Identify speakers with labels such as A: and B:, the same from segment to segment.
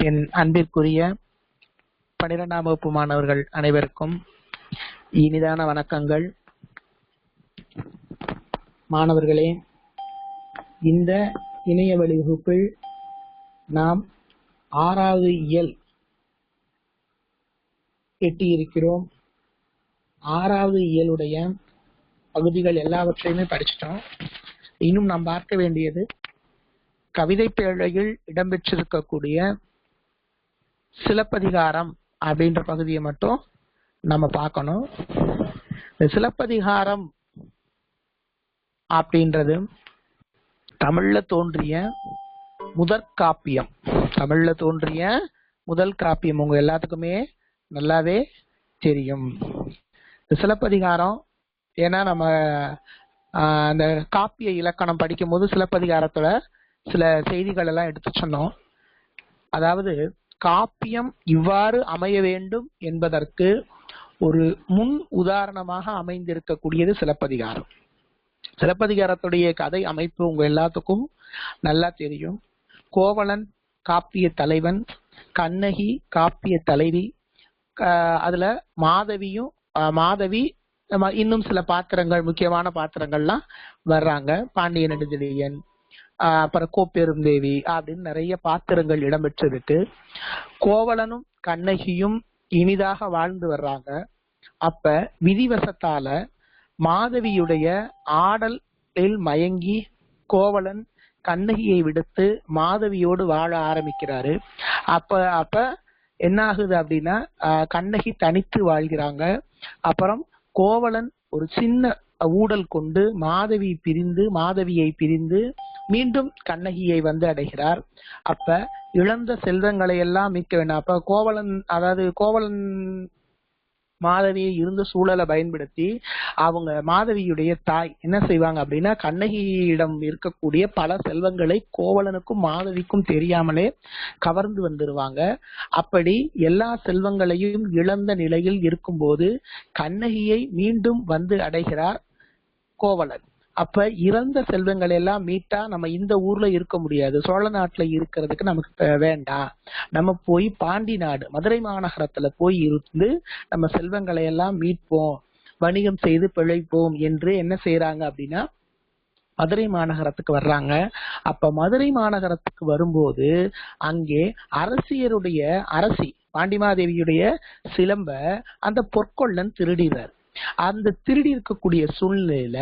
A: என் அன்பிற்குரிய 12ஆம் வகுப்பு மாணவர்கள் அனைவருக்கும் இனிதான வணக்கங்கள். மாணவர்களே, இந்த இணைய வழி வகுப்பில் நாம் 6வது இயல் எட்டியிருக்கிறோம். 6வது இயலுடைய பகுதிகள் எல்லாவற்றையுமே படிச்சிட்டோம். இன்னும் நாம் பார்க்க வேண்டியது கவிதை பேழையில் இடம்பெற்றிருக்கக்கூடிய சிலப்பதிகாரம் அப்படின்ற பகுதியை மட்டும் நம்ம பார்க்கணும். இந்த சிலப்பதிகாரம் அப்படின்றது தமிழ்ல தோன்றிய முதல் காப்பியம் உங்க எல்லாத்துக்குமே நல்லாவே தெரியும். இந்த சிலப்பதிகாரம் ஏன்னா நம்ம அந்த காப்பிய இலக்கணம் படிக்கும் போது சிலப்பதிகாரத்துல சில செய்திகள் எல்லாம் எடுத்து சொன்னோம். அதாவது காப்பியம் இவ்வாறு அமைய வேண்டும் என்பதற்கு ஒரு முன் உதாரணமாக அமைந்திருக்கக்கூடியது சிலப்பதிகாரம். சிலப்பதிகாரத்துடைய கதை அமைப்பு உங்க எல்லாத்துக்கும் நல்லா தெரியும். கோவலன் காப்பிய தலைவன், கண்ணகி காப்பிய தலைவி, அதுல மாதவி இன்னும் சில பாத்திரங்கள், முக்கியமான பாத்திரங்கள்லாம் வர்றாங்க. பாண்டிய நெடுஞ்செழியன், அப்புறம் கோப்பெருந்தேவி அப்படின்னு நிறைய பாத்திரங்கள் இடம்பெற்றிருக்கு. கோவலனும் கண்ணகியும் இனிதாக வாழ்ந்து வர்றாங்க. அப்ப விதிவசத்தால மாதவியுடைய ஆடலில் மயங்கி கோவலன் கண்ணகியை விடுத்து மாதவியோடு வாழ ஆரம்பிக்கிறாரு. அப்ப என்ன ஆகுது அப்படின்னா, கண்ணகி தனித்து வாழ்கிறாங்க. அப்புறம் கோவலன் ஒரு சின்ன ஊடல் கொண்டு மாதவியை பிரிந்து மீண்டும் கண்ணகியை வந்து அடைகிறார். அப்ப இழந்த செல்வங்களை எல்லாம் மீட்க வேண்டாம். அப்ப கோவலன் மாதவி இருந்த சூழலை பயன்படுத்தி அவங்க மாதவியுடைய தாய் என்ன செய்வாங்க அப்படின்னா, கண்ணகியிடம் இருக்கக்கூடிய பல செல்வங்களை கோவலனுக்கும் மாதவிக்கும் தெரியாமலே கவர்ந்து வந்துருவாங்க. அப்படி எல்லா செல்வங்களையும் இழந்த நிலையில் இருக்கும்போது கண்ணகியை மீண்டும் வந்து அடைகிறார் கோவலன். அப்ப இறந்த செல்வங்களை எல்லாம் மீட்டா நம்ம இந்த ஊர்ல இருக்க முடியாது, சோழ நாட்டுல இருக்கிறதுக்கு நமக்கு வேண்டாம், நம்ம போய் பாண்டி நாடு மதுரை மாநகரத்துல போய் இருந்து நம்ம செல்வங்களை எல்லாம் மீட்போம், வணிகம் செய்து பிழைப்போம் என்று என்ன செய்யறாங்க அப்படின்னா மதுரை மாநகரத்துக்கு வர்றாங்க. அப்ப மதுரை மாநகரத்துக்கு வரும்போது அங்கே அரசி பாண்டிமாதேவியுடைய சிலம்ப அந்த பொற்கொள்ளன் திருடிறார். அந்த திருடி இருக்கக்கூடிய சூழ்நிலையில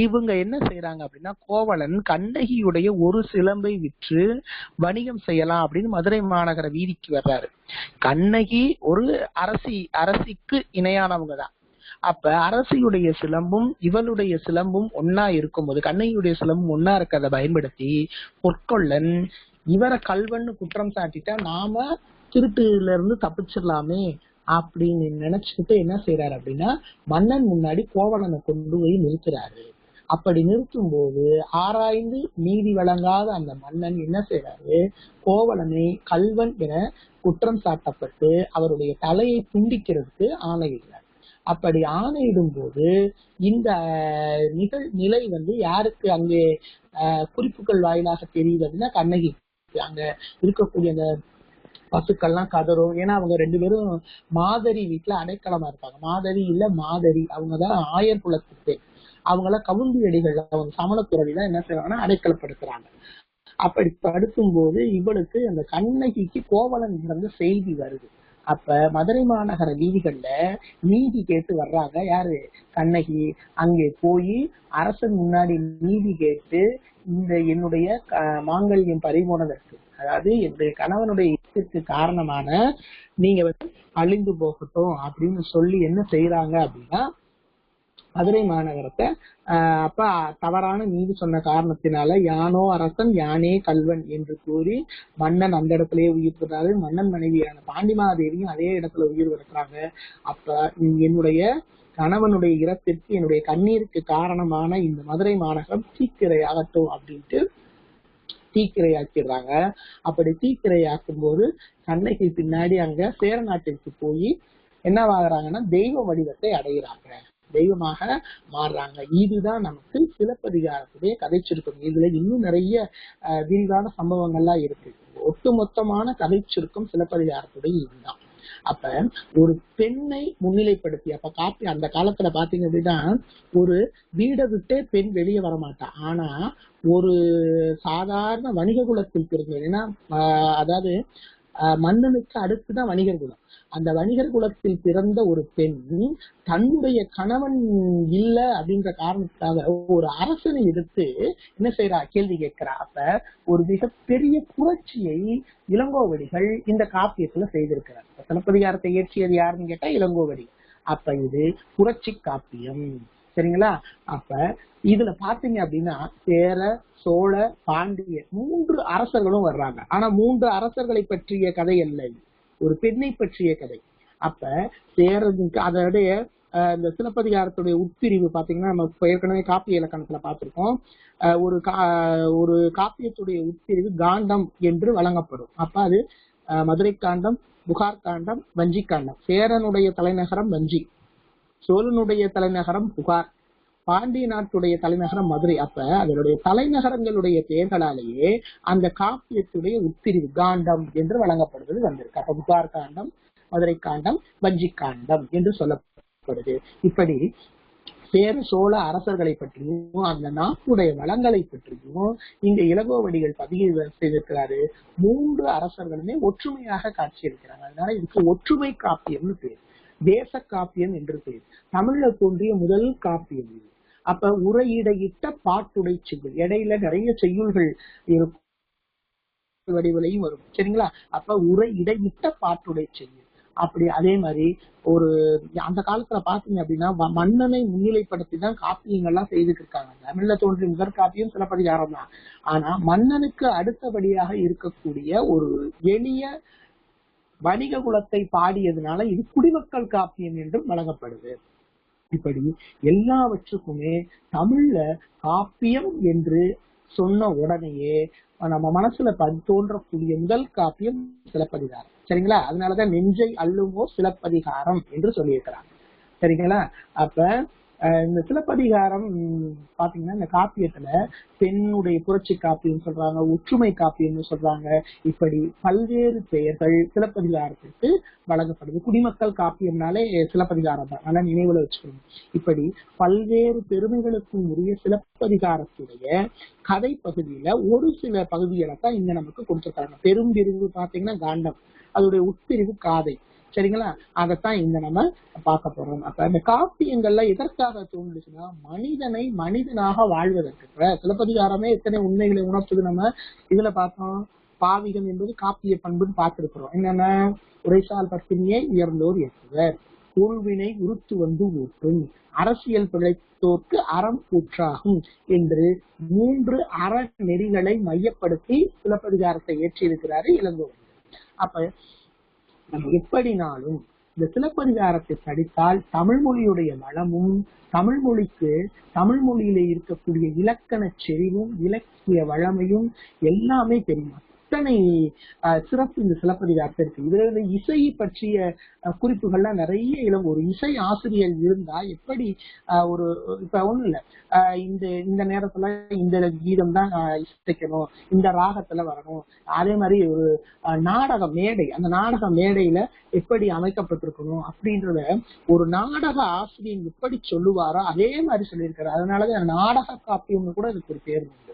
A: இவங்க என்ன செய்யறாங்க அப்படின்னா, கோவலன் கண்ணகியுடைய ஒரு சிலம்பை விற்று வணிகம் செய்யலாம் அப்படின்னு மதுரை மாநகர வீதிக்கு வர்றாரு. கண்ணகி ஒரு அரசிக்கு இணையானவங்க தான். அப்ப அரசியுடைய சிலம்பும் இவளுடைய சிலம்பும் ஒன்னா இருக்கும்போது, கண்ணகியுடைய சிலம்பும் ஒன்னா இருக்கிறத பயன்படுத்தி பொற்கொள்ளன் இவரை கல்வன்னு குற்றம் சாட்டிட்டா நாம திருட்டுல இருந்து தப்பிச்சிடலாமே அப்படின்னு நினைச்சுக்கிட்டு என்ன செய்யறாரு அப்படின்னா, மன்னன் முன்னாடி கோவலனை கொண்டு போய் நிறுத்துறாரு. அப்படி நிறுத்தும் போது ஆராய்ந்து நீதி வழங்காத அந்த மன்னன் என்ன செய்யறாரு, கோவலனை கல்வன் என குற்றம் சாட்டப்பட்டு அவருடைய தலையை துண்டிக்கிறதுக்கு ஆணையிடுறார். அப்படி ஆணையிடும் போது இந்த நிலை வந்து யாருக்கு அங்கே குறிப்புகள் வாயிலாக தெரியுது அப்படின்னா, கண்ணகி. அங்க இருக்கக்கூடிய அந்த பசுக்கள்லாம் கதறும். ஏன்னா அவங்க ரெண்டு பேரும் மாதரி வீட்டுல அடைக்கலமா இருப்பாங்க. மாதரி அவங்கதான் ஆயர் குலத்துக்கு. அவங்கள கவுந்தி அடிகள், அவங்க சமண துறவில என்ன செய்வாங்கன்னா அடைக்கலப்படுத்துறாங்க. அப்படி படுத்தும் போது இவளுக்கு அந்த கண்ணகிக்கு கோவலன் இறந்த செய்தி வருது. அப்ப மதுரை மாநகர வீதிகள்ல நீதி கேட்டு வர்றாங்க. யாரு? கண்ணகி. அங்கே போய் அரசன் முன்னாடி நீதி கேட்டு இந்த என்னுடைய மாங்கல்யம் பறிபோனதற்கு, அதாவது என்னுடைய கணவனுடைய இயக்கத்திற்கு காரணமான நீங்க வந்து அழிந்து போகட்டும் அப்படின்னு சொல்லி என்ன செய்யறாங்க அப்படின்னா, மதுரை மாநகரத்தை அப்ப தவறான நீதி சொன்ன காரணத்தினால யானோ அரசன் யானே கல்வன் என்று கூறி மன்னன் அந்த இடத்துலயே உயிர் பெறாரு. மன்னன் மனைவியான பாண்டிமாதேவியும் அதே இடத்துல உயிர் பெறாங்க. அப்ப என்னுடைய கணவனுடைய இறப்பிற்கு, என்னுடைய கண்ணீருக்கு காரணமான இந்த மதுரை மாநகரம் தீக்கிரை ஆகட்டும் அப்படின்ட்டு தீக்கிரையாக்கிடுறாங்க. அப்படி தீக்கிரையாக்கும் போது கண்ணகி பின்னாடி அங்க சேர நாட்டிற்கு போய் என்னவாகிறாங்கன்னா தெய்வ வடிவத்தை அடைகிறாங்க, தெய்வமாக மாறுறாங்க. இதுதான் நமக்கு சிலப்பதிகாரத்துடைய கதை சுருக்கம். இதுல இன்னும் நிறைய விரிவான சம்பவங்கள்லாம் இருக்கு. ஒட்டுமொத்தமான கதை சுருக்கம் சிலப்பதிகாரத்துடைய இதுதான். அப்ப ஒரு பெண்ணை முன்னிலைப்படுத்தி, அப்ப காப்பி அந்த காலத்துல பாத்தீங்க அப்படின்னா ஒரு வீடை விட்டே பெண் வெளியே வரமாட்டா. ஆனா ஒரு சாதாரண வணிக குலத்தில் பிறந்தது, ஏன்னா அதாவது மன்னனுக்கு அடுத்துதான் வணிகர் குலம். அந்த வணிகர் குலத்தில் பிறந்த ஒரு பெண் தன்னுடைய கணவன் இல்ல அப்படின்ற காரணத்துக்காக ஒரு அரசனை எடுத்து என்ன செய்யறா, கேள்வி கேட்கிறா. அப்ப ஒரு மிகப்பெரிய புரட்சியை இளங்கோவடிகள் இந்த காப்பியத்துல செய்திருக்கிறார். சிலப்பதிகாரத்தை இயற்றியது யாருன்னு கேட்டா இளங்கோவடி. அப்ப இது புரட்சி காப்பியம், சரிங்களா? அப்ப இதுல பாத்தீங்க அப்படின்னா சேர, சோழ, பாண்டிய 3 அரசர்களும் வர்றாங்க. ஆனா 3 அரசர்களை பற்றிய கதை அல்ல, ஒரு பெண்ணை பற்றிய கதை. அப்ப சேரனுக்கு அதோடைய இந்த சிலப்பதிகாரத்துடைய உட்பிரிவு பாத்தீங்கன்னா நம்ம ஏற்கனவே காப்பிய இலக்கணத்துல பார்த்திருக்கோம். ஒரு காப்பியத்துடைய உட்பிரிவு காண்டம் என்று வழங்கப்படும். அப்ப அது மதுரை காண்டம், புகார் காண்டம், வஞ்சி காண்டம். சேரனுடைய தலைநகரம் வஞ்சி, சோழனுடைய தலைநகரம் புகார், பாண்டிய நாட்டுடைய தலைநகரம் மதுரை. அப்ப அதனுடைய தலைநகரங்களுடைய பெயர்களாலேயே அந்த காப்பியத்துடைய உட்பிரிவு காண்டம் என்று வழங்கப்படுவது வந்திருக்கு. அப்ப புகார் காண்டம், மதுரை காண்டம், வஞ்சி காண்டம் என்று சொல்லப்படுது. இப்படி சேர சோழ அரசர்களை பற்றியும் அந்த நாட்டுடைய வளங்களை பற்றியும் இங்க இளங்கோவடிகள் பதிவு செய்திருக்கிறாரு. 3 அரசர்களுமே ஒற்றுமையாக காட்சியளிக்கிறாங்க. அதனால இதுக்கு ஒற்றுமை காப்பியம்னு பேர், தேச காப்பியம் என்று பேர். தமிழ்ல தோன்றிய முதல் காப்பியம் இது. அப்ப உரையிடையிட்ட பாட்டுடை செய்யுள், இடையில நிறைய செய்யுள்கள் இருக்கும், வடிவிலையும் வரும், சரிங்களா? அப்ப உரை இடையிட்ட பாட்டுடை செய்யுள். அப்படி அதே மாதிரி ஒரு அந்த காலத்துல பாத்தீங்க அப்படின்னா மன்னனை முன்னிலைப்படுத்தி தான் காப்பியங்கள்லாம் செய்துட்டு இருக்காங்க. தமிழ்ல தோன்றிய முதற் காப்பியம் சிலப்பதிகாரம் தான். ஆனா மன்னனுக்கு அடுத்தபடியாக இருக்கக்கூடிய ஒரு எளிய வணிக குலத்தை பாடியதுனால இது குடிமக்கள் காப்பியம் என்றும் வழங்கப்படுது. இப்படி எல்லாவற்றுக்குமே தமிழ்ல காப்பியம் என்று சொன்ன உடனேயே நம்ம மனசுல தோன்றக்கூடிய முதல் காப்பியம் சிலப்பதிகாரம், சரிங்களா? அதனாலதான் நெஞ்சை அள்ளுமோ சிலப்பதிகாரம் என்று சொல்லியிருக்கிறாங்க, சரிங்களா? அப்ப இந்த சிலப்பதிகாரம் பாத்தீங்கன்னா இந்த காப்பியத்துல பெண்ணுடைய புரட்சி காப்பியம் சொல்றாங்க, ஒற்றுமை காப்பியம்னு சொல்றாங்க. இப்படி பல்வேறு பெயர்கள் சிலப்பதிகாரத்திற்கு வழங்கப்படுது. குடிமக்கள் காப்பியம்னாலே சிலப்பதிகாரம் தான், நல்லா நினைவுல வச்சுக்கணும். இப்படி பல்வேறு பெருமைகளுக்கும் உரிய சிலப்பதிகாரத்துடைய கதை பகுதியில ஒரு சில பகுதிகளை தான் இங்க நமக்கு கொடுத்திருக்காங்க. பெரும்பிரிவு பாத்தீங்கன்னா காண்டம், அதோடைய உட்பிரிவு காதை, சரிங்களா? அதைத்தான் இங்க நம்ம பார்க்க போறோம். அப்ப இந்த காப்பியங்கள்ல எதற்காக தோன்றுச்சுன்னா மனிதனை மனிதனாக வாழ்வதற்கு. சிலப்பதிகாரமே எத்தனை உண்மைகளை உணர்த்துது நம்ம இதுல பார்த்தோம். பாவிகம் என்பது காப்பிய பண்புன்னு பார்த்திருக்கிறோம். என்னென்ன? உரைசால் பத்தினியை உயர்ந்தோர் ஏற்றுவர், ஊழ்வினை உறுத்து வந்து ஊற்றும், அரசியல் பிழைத்தோர்க்கு அறம் கூற்றாகும் என்று 3 அறநெறிகளை மையப்படுத்தி சிலப்பதிகாரத்தை ஏற்றியிருக்கிறாரு இளங்கோவடி. அப்ப நம்ம எப்படினாலும் இந்த சிலப்பதிகாரத்தை படித்தால் தமிழ் மொழியுடைய வளமும் தமிழ் மொழிக்கு தமிழ் மொழியிலே இருக்கக்கூடிய இலக்கண செறிவும் இலக்கிய வளமையும் எல்லாமே தெரியும். அத்தனை சிறப்பு இந்த சிலப்பதிகாரத்தை இருக்கு. இதுல இசை பற்றிய குறிப்புகள்லாம் நிறைய ஒரு இசை ஆசிரியர் இருந்தா எப்படி ஒரு இப்ப ஒண்ணும் இல்ல, இந்த நேரத்துல இந்த கீதம் தான் இசைக்கணும், இந்த ராகத்துல வரணும். அதே மாதிரி ஒரு நாடக மேடை, அந்த நாடக மேடையில எப்படி அமைக்கப்பட்டிருக்கணும் அப்படின்றத ஒரு நாடக ஆசிரியர் எப்படி சொல்லுவாரோ அதே மாதிரி சொல்லியிருக்காரு. அதனாலதான் நாடக காப்பியம்னு கூட இதுக்கு ஒரு பேர் உண்டு,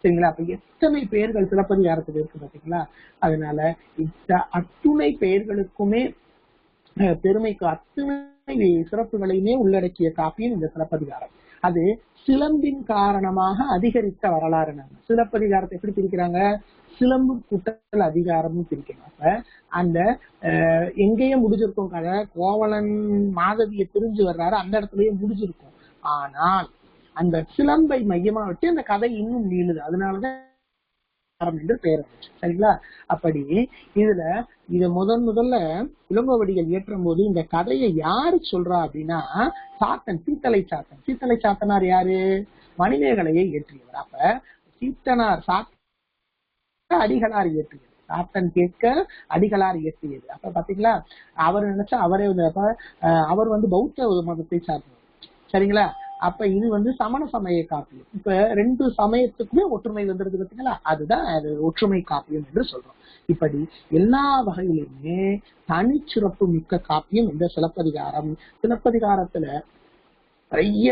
A: சரிங்களா? அப்ப எத்தனை பெயர்கள் சிலப்பதிகாரத்துக்கு இருக்கு பாத்தீங்களா? அதனால அத்துணை பெயர்களுக்குமே பெருமைக்கு அத்துணை சிறப்புகளையுமே உள்ளடக்கிய காப்பியம் இந்த சிலப்பதிகாரம். அது சிலம்பின் காரணமாக அதிகரித்த வரலாறு. சிலப்பதிகாரத்தை எப்படி பிரிக்கிறாங்க? சிலம்பு கூட்டல் அதிகாரம்னு பிரிக்கிறாங்க. அப்ப அந்த எங்கேயே முடிஞ்சிருக்கும் கதை, கோவலன் மாதவியை பிரிஞ்சு வர்றாரு, அந்த இடத்துலயே முடிஞ்சிருக்கும். ஆனால் அந்த சிலம்பை மையமா வச்சு அந்த கதை இன்னும் நீளுது, அதனாலதான் என்று பெயர் வந்துச்சு, சரிங்களா? அப்படி இதுல இத முதல்ல இளங்கோவடிகள் இயற்றும் போது இந்த கதையை யாரு சொல்றா அப்படின்னா சாத்தன், சீத்தலை சாத்தன். சீத்தலை சாத்தனார் யாரு? மணிமேகலையை இயற்றியவர். அப்ப சீத்தனார் அடிகளார் இயற்றியது, சாத்தன் கேட்க அடிகளார் இயற்றியது. அப்ப பாத்தீங்களா, அவர் நினைச்சா அவரே அவர் பௌத்த மதத்தை சார்ந்தவர், சரிங்களா? அப்ப இது வந்து சமண சமய காப்பியம். இப்ப ரெண்டு சமயத்துக்குமே ஒற்றுமை வந்துருது பார்த்தீங்களா, அதுதான் அது ஒற்றுமை காப்பியம் என்று சொல்றோம். இப்படி எல்லா வகையிலுமே தனிச்சிறப்பு மிக்க காப்பியம் இந்த சிலப்பதிகாரம். சிலப்பதிகாரத்துல நிறைய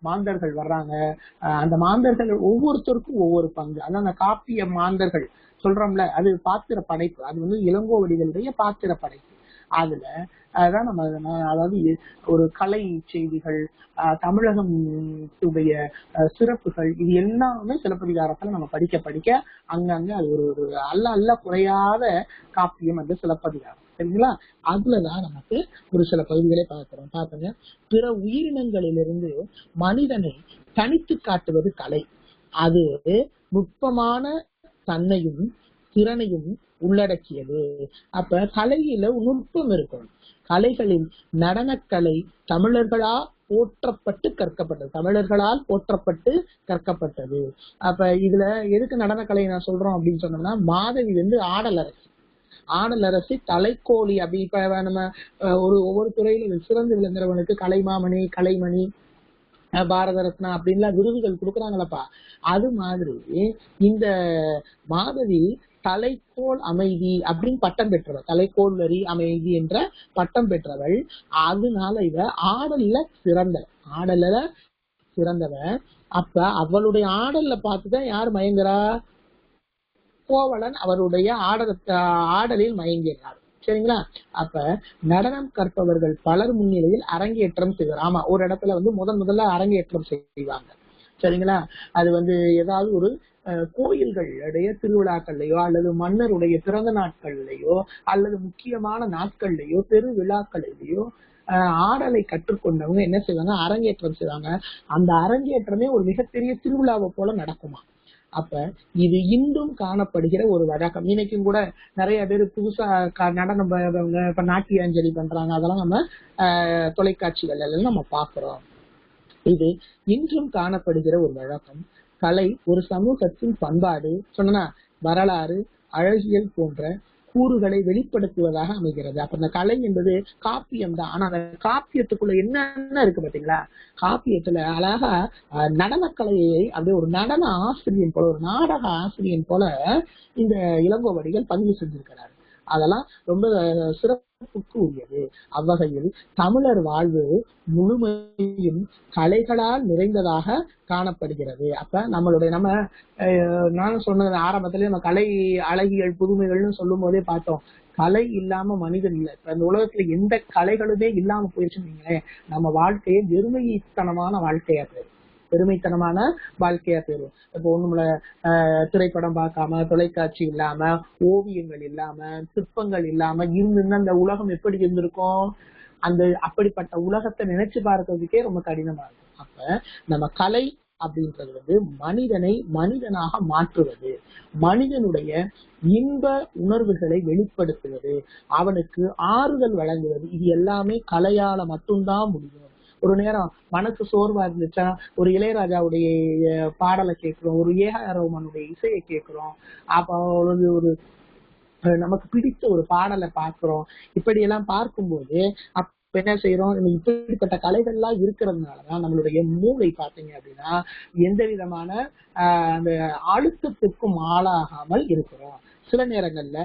A: மாந்தர்கள் வர்றாங்க. அந்த மாந்தர்கள் ஒவ்வொருத்தருக்கும் ஒவ்வொரு பங்கு. அதான் அந்த காப்பிய மாந்தர்கள் சொல்றோம்ல, அது பாத்திர படைப்பு. அது வந்து இளங்கோவடிகளுடைய பாத்திர படைப்பு. அதுல அதான் நம்ம அதாவது ஒரு கலை செய்திகள், தமிழகம் சிறப்புகள், இது எல்லாமே சிலப்பதிகாரத்துல நம்ம படிக்க படிக்க அங்கங்க அது ஒரு அல்ல குறையாத காப்பியம் அந்த சிலப்பதிகாரம். சரிங்களா? அதுலதான் நமக்கு ஒரு சில பகுதிகளை பார்க்கிறோம். பிற உயிரினங்களிலிருந்து மனிதனை தனித்து காட்டுவது கலை. அது நுட்பமான தன்னையும் திறனையும் உள்ளடக்கியது. அப்ப கலையில நுட்பம் இருக்கும். கலைகளின் நடனக்கலை தமிழர்களால் போற்றப்பட்டு கற்கப்பட்டது. அப்ப இதுல எதுக்கு நடனக்கலை நான் சொல்றோம் அப்படின்னு சொன்னோம்னா, மாதவி வந்து ஆடலரசி தலைக்கோழி. அப்படி இப்ப நம்ம ஒவ்வொரு துறையில சிறந்து விளங்குறவனுக்கு கலைமணி, பாரத ரத்னா அப்படின்லாம் விருதுகள் கொடுக்குறாங்களப்பா. அது மாதிரி இந்த மாதவி தலைக்கோள் அமைதி அப்படின்னு பட்டம் பெற்றவள், தலைக்கோள் வரி அமைதி என்ற பட்டம் பெற்றவள். அதனால இவ ஆடல்ல சிறந்தவ. அப்ப அவளுடைய ஆடல்ல பார்த்துதான் யார் மயங்குறா? கோவலன் அவருடைய ஆடலில் மயங்கிறார். சரிங்களா? அப்ப நடனம் கற்பவர்கள் பலர் முன்னிலையில் அரங்கேற்றம் செய்வார். ஆமா, ஒரு இடத்துல வந்து முதல்ல அரங்கேற்றம் செய்வாங்க. சரிங்களா? அது வந்து ஏதாவது ஒரு கோயில்களுடைய திருவிழாக்கள்லயோ அல்லது மன்னருடைய பிறந்த நாட்கள்லயோ அல்லது முக்கியமான நாட்கள்லயோ பெரு விழாக்கள்லயோ ஆடலை கற்றுக்கொண்டவங்க என்ன செய்வாங்க? அரங்கேற்றம் செய்வாங்க. அந்த அரங்கேற்றமே ஒரு மிகப்பெரிய திருவிழாவை போல நடக்குமா. அப்ப இது இன்றும் காணப்படுகிற ஒரு வழக்கம். இன்னைக்கும் கூட நிறைய பேர் புதுசா நடனம் இப்ப நாட்டியாஞ்சலி பண்றாங்க. அதெல்லாம் நம்ம தொலைக்காட்சிகள் எல்லாம் நம்ம பாக்குறோம். இது இன்றும் காணப்படுகிற ஒரு வழக்கம். கலை ஒரு சமூகத்தின் பண்பாடு, சொன்னா வரலாறு, அழகியல் போன்ற கூறுகளை வெளிப்படுத்துவதாக அமைகிறது. அப்ப இந்த கலை என்பது காப்பியம் தான். ஆனா அந்த காப்பியத்துக்குள்ள என்னென்ன இருக்கு பாத்தீங்களா? காப்பியத்துல அழகா நடனக்கலையை அப்படியே ஒரு நடன ஆசிரியன் போல, ஒரு நாடக ஆசிரியன் போல இந்த இளங்கோவடிகள் பதிவு செஞ்சிருக்கிறார். அதெல்லாம் ரொம்ப சிறப்புக்கு உரியது. அவ்வகையில் தமிழர் வாழ்வு முழுமையும் கலைகளால் நிறைந்ததாக காணப்படுகிறது. அப்ப நம்ம நானும் சொன்னது ஆரம்பத்திலே, நம்ம கலை அழகியல் புதுமைகள்னு சொல்லும் போதே பார்த்தோம், கலை இல்லாம மனிதன் இல்லை. இப்ப இந்த உலகத்துல எந்த கலைகளுமே இல்லாம போயிடுச்சுன்னு நம்ம வாழ்க்கையை பெருமைத்தனமான வாழ்க்கையா போயிடும். இப்போ ஒண்ணுல திரைப்படம் பார்க்காம, தொலைக்காட்சி இல்லாம, ஓவியங்கள் இல்லாம, சிற்பங்கள் இல்லாம இருந்திருந்தா அந்த உலகம் எப்படி இருந்திருக்கும்? அப்படிப்பட்ட உலகத்தை நினைச்சு பார்க்கறதுக்கே ரொம்ப கடினமா இருக்கும். அப்ப நம்ம கலை அப்படின்றது வந்து மனிதனை மனிதனாக மாற்றுவது, மனிதனுடைய இன்ப உணர்வுகளை வெளிப்படுத்துவது, அவனுக்கு ஆறுதல் வழங்குவது, இது எல்லாமே கலையால மட்டும்தான் முடியும். ஒரு நேரம் மனசு சோர்வா இருந்துச்சா ஒரு இளையராஜாவுடைய பாடலை கேட்கிறோம், ஒரு ஏ.ஆர். ரஹ்மானுடைய இசையை கேட்கிறோம், அப்ப ஒரு நமக்கு பிடித்த ஒரு பாடலை பார்க்கிறோம். இப்படி எல்லாம் பார்க்கும்போது என்ன செய்யறோம்? இப்படிப்பட்ட கலைகள்லாம் இருக்கிறதுனாலதான் நம்மளுடைய மூளை பாத்தீங்க அப்படின்னா எந்த விதமான அந்த அழுத்தத்திற்கும் ஆளாகாமல் இருக்கிறோம். சில நேரங்கள்ல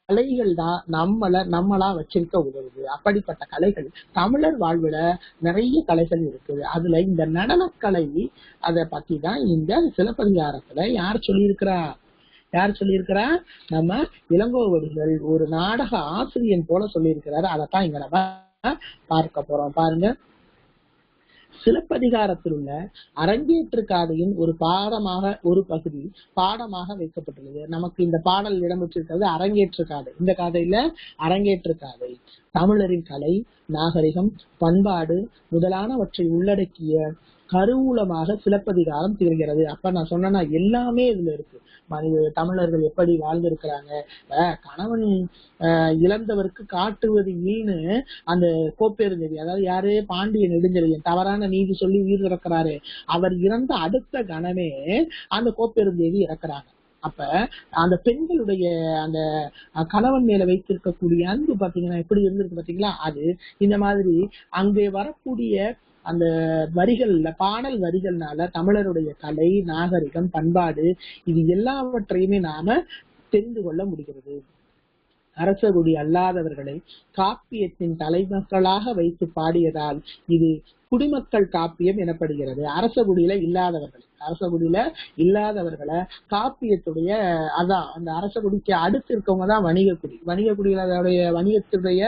A: கலைகள் தான் நம்மளா வச்சிருக்க உதவுது. அப்படிப்பட்ட கலைகள் தமிழர் வாழ்வுல நிறைய கலைகள் இருக்குது. அதுல இந்த நடனக்கலை அதை பத்தி தான் இந்த சிலப்பதிகாரத்துல யார் சொல்லியிருக்கிறா? நம்ம இளங்கோவடிகள் ஒரு நாடக ஆசிரியன் போல சொல்லியிருக்கிறாரு. அதைத்தான் இங்க நம்ம பார்க்க போறோம். பாருங்க, சிலப்பதிகாரத்தில் உள்ள அரங்கேற்று காதையின் ஒரு பகுதி பாடமாக வைக்கப்பட்டுள்ளது. நமக்கு இந்த பாடல் இடம்பெற்றிருக்கிறது அரங்கேற்று காதை. இந்த காதையில அரங்கேற்று காதை தமிழரின் கலை, நாகரிகம், பண்பாடு முதலானவற்றை உள்ளடக்கிய கருவூலமாக சிலப்பதிகாரம் திகழ்கிறது. அப்ப நான் சொன்னா எல்லாமே இதுல இருக்கு. தமிழர்கள் எப்படி வாழ்ந்திருக்கிறாங்க, கணவன் இழந்தவருக்கு காட்டுவது ஈன்னு அந்த கோப்பெருந்தேவி, அதாவது யாரு, பாண்டிய நெடுஞ்செழியன் தவறான நீதி சொல்லி உயிர் இறக்குறாரு. அவர் இறந்த அடுத்த கணமே அந்த கோப்பெருந்தேவி இறக்குறாங்க. அப்ப அந்த பெண்களுடைய அந்த கணவன் மேல வைத்திருக்கக்கூடிய அன்பு பாத்தீங்கன்னா எப்படி இருந்திருக்கு பாத்தீங்களா? அது இந்த மாதிரி அங்கே வரக்கூடிய அந்த வரிகள்ல பாடல் வரிகள்னால தமிழருடைய கலை, நாகரிகம், பண்பாடு இது எல்லாவற்றையுமே நாம தெரிந்து கொள்ள முடிகிறது. அரசகுடி அல்லாதவர்களை காப்பியத்தின் தலைமக்களாக வைத்து பாடியதால் இது குடிமக்கள் காப்பியம் எனப்படுகிறது. அரசகுடியில இல்லாதவர்களை காப்பியத்துடைய அதான் அந்த அரசகுடிக்கு அடுத்து இருக்கவங்க தான் வணிகக்குடி. வணிகக்குடியினுடைய வணிகத்துடைய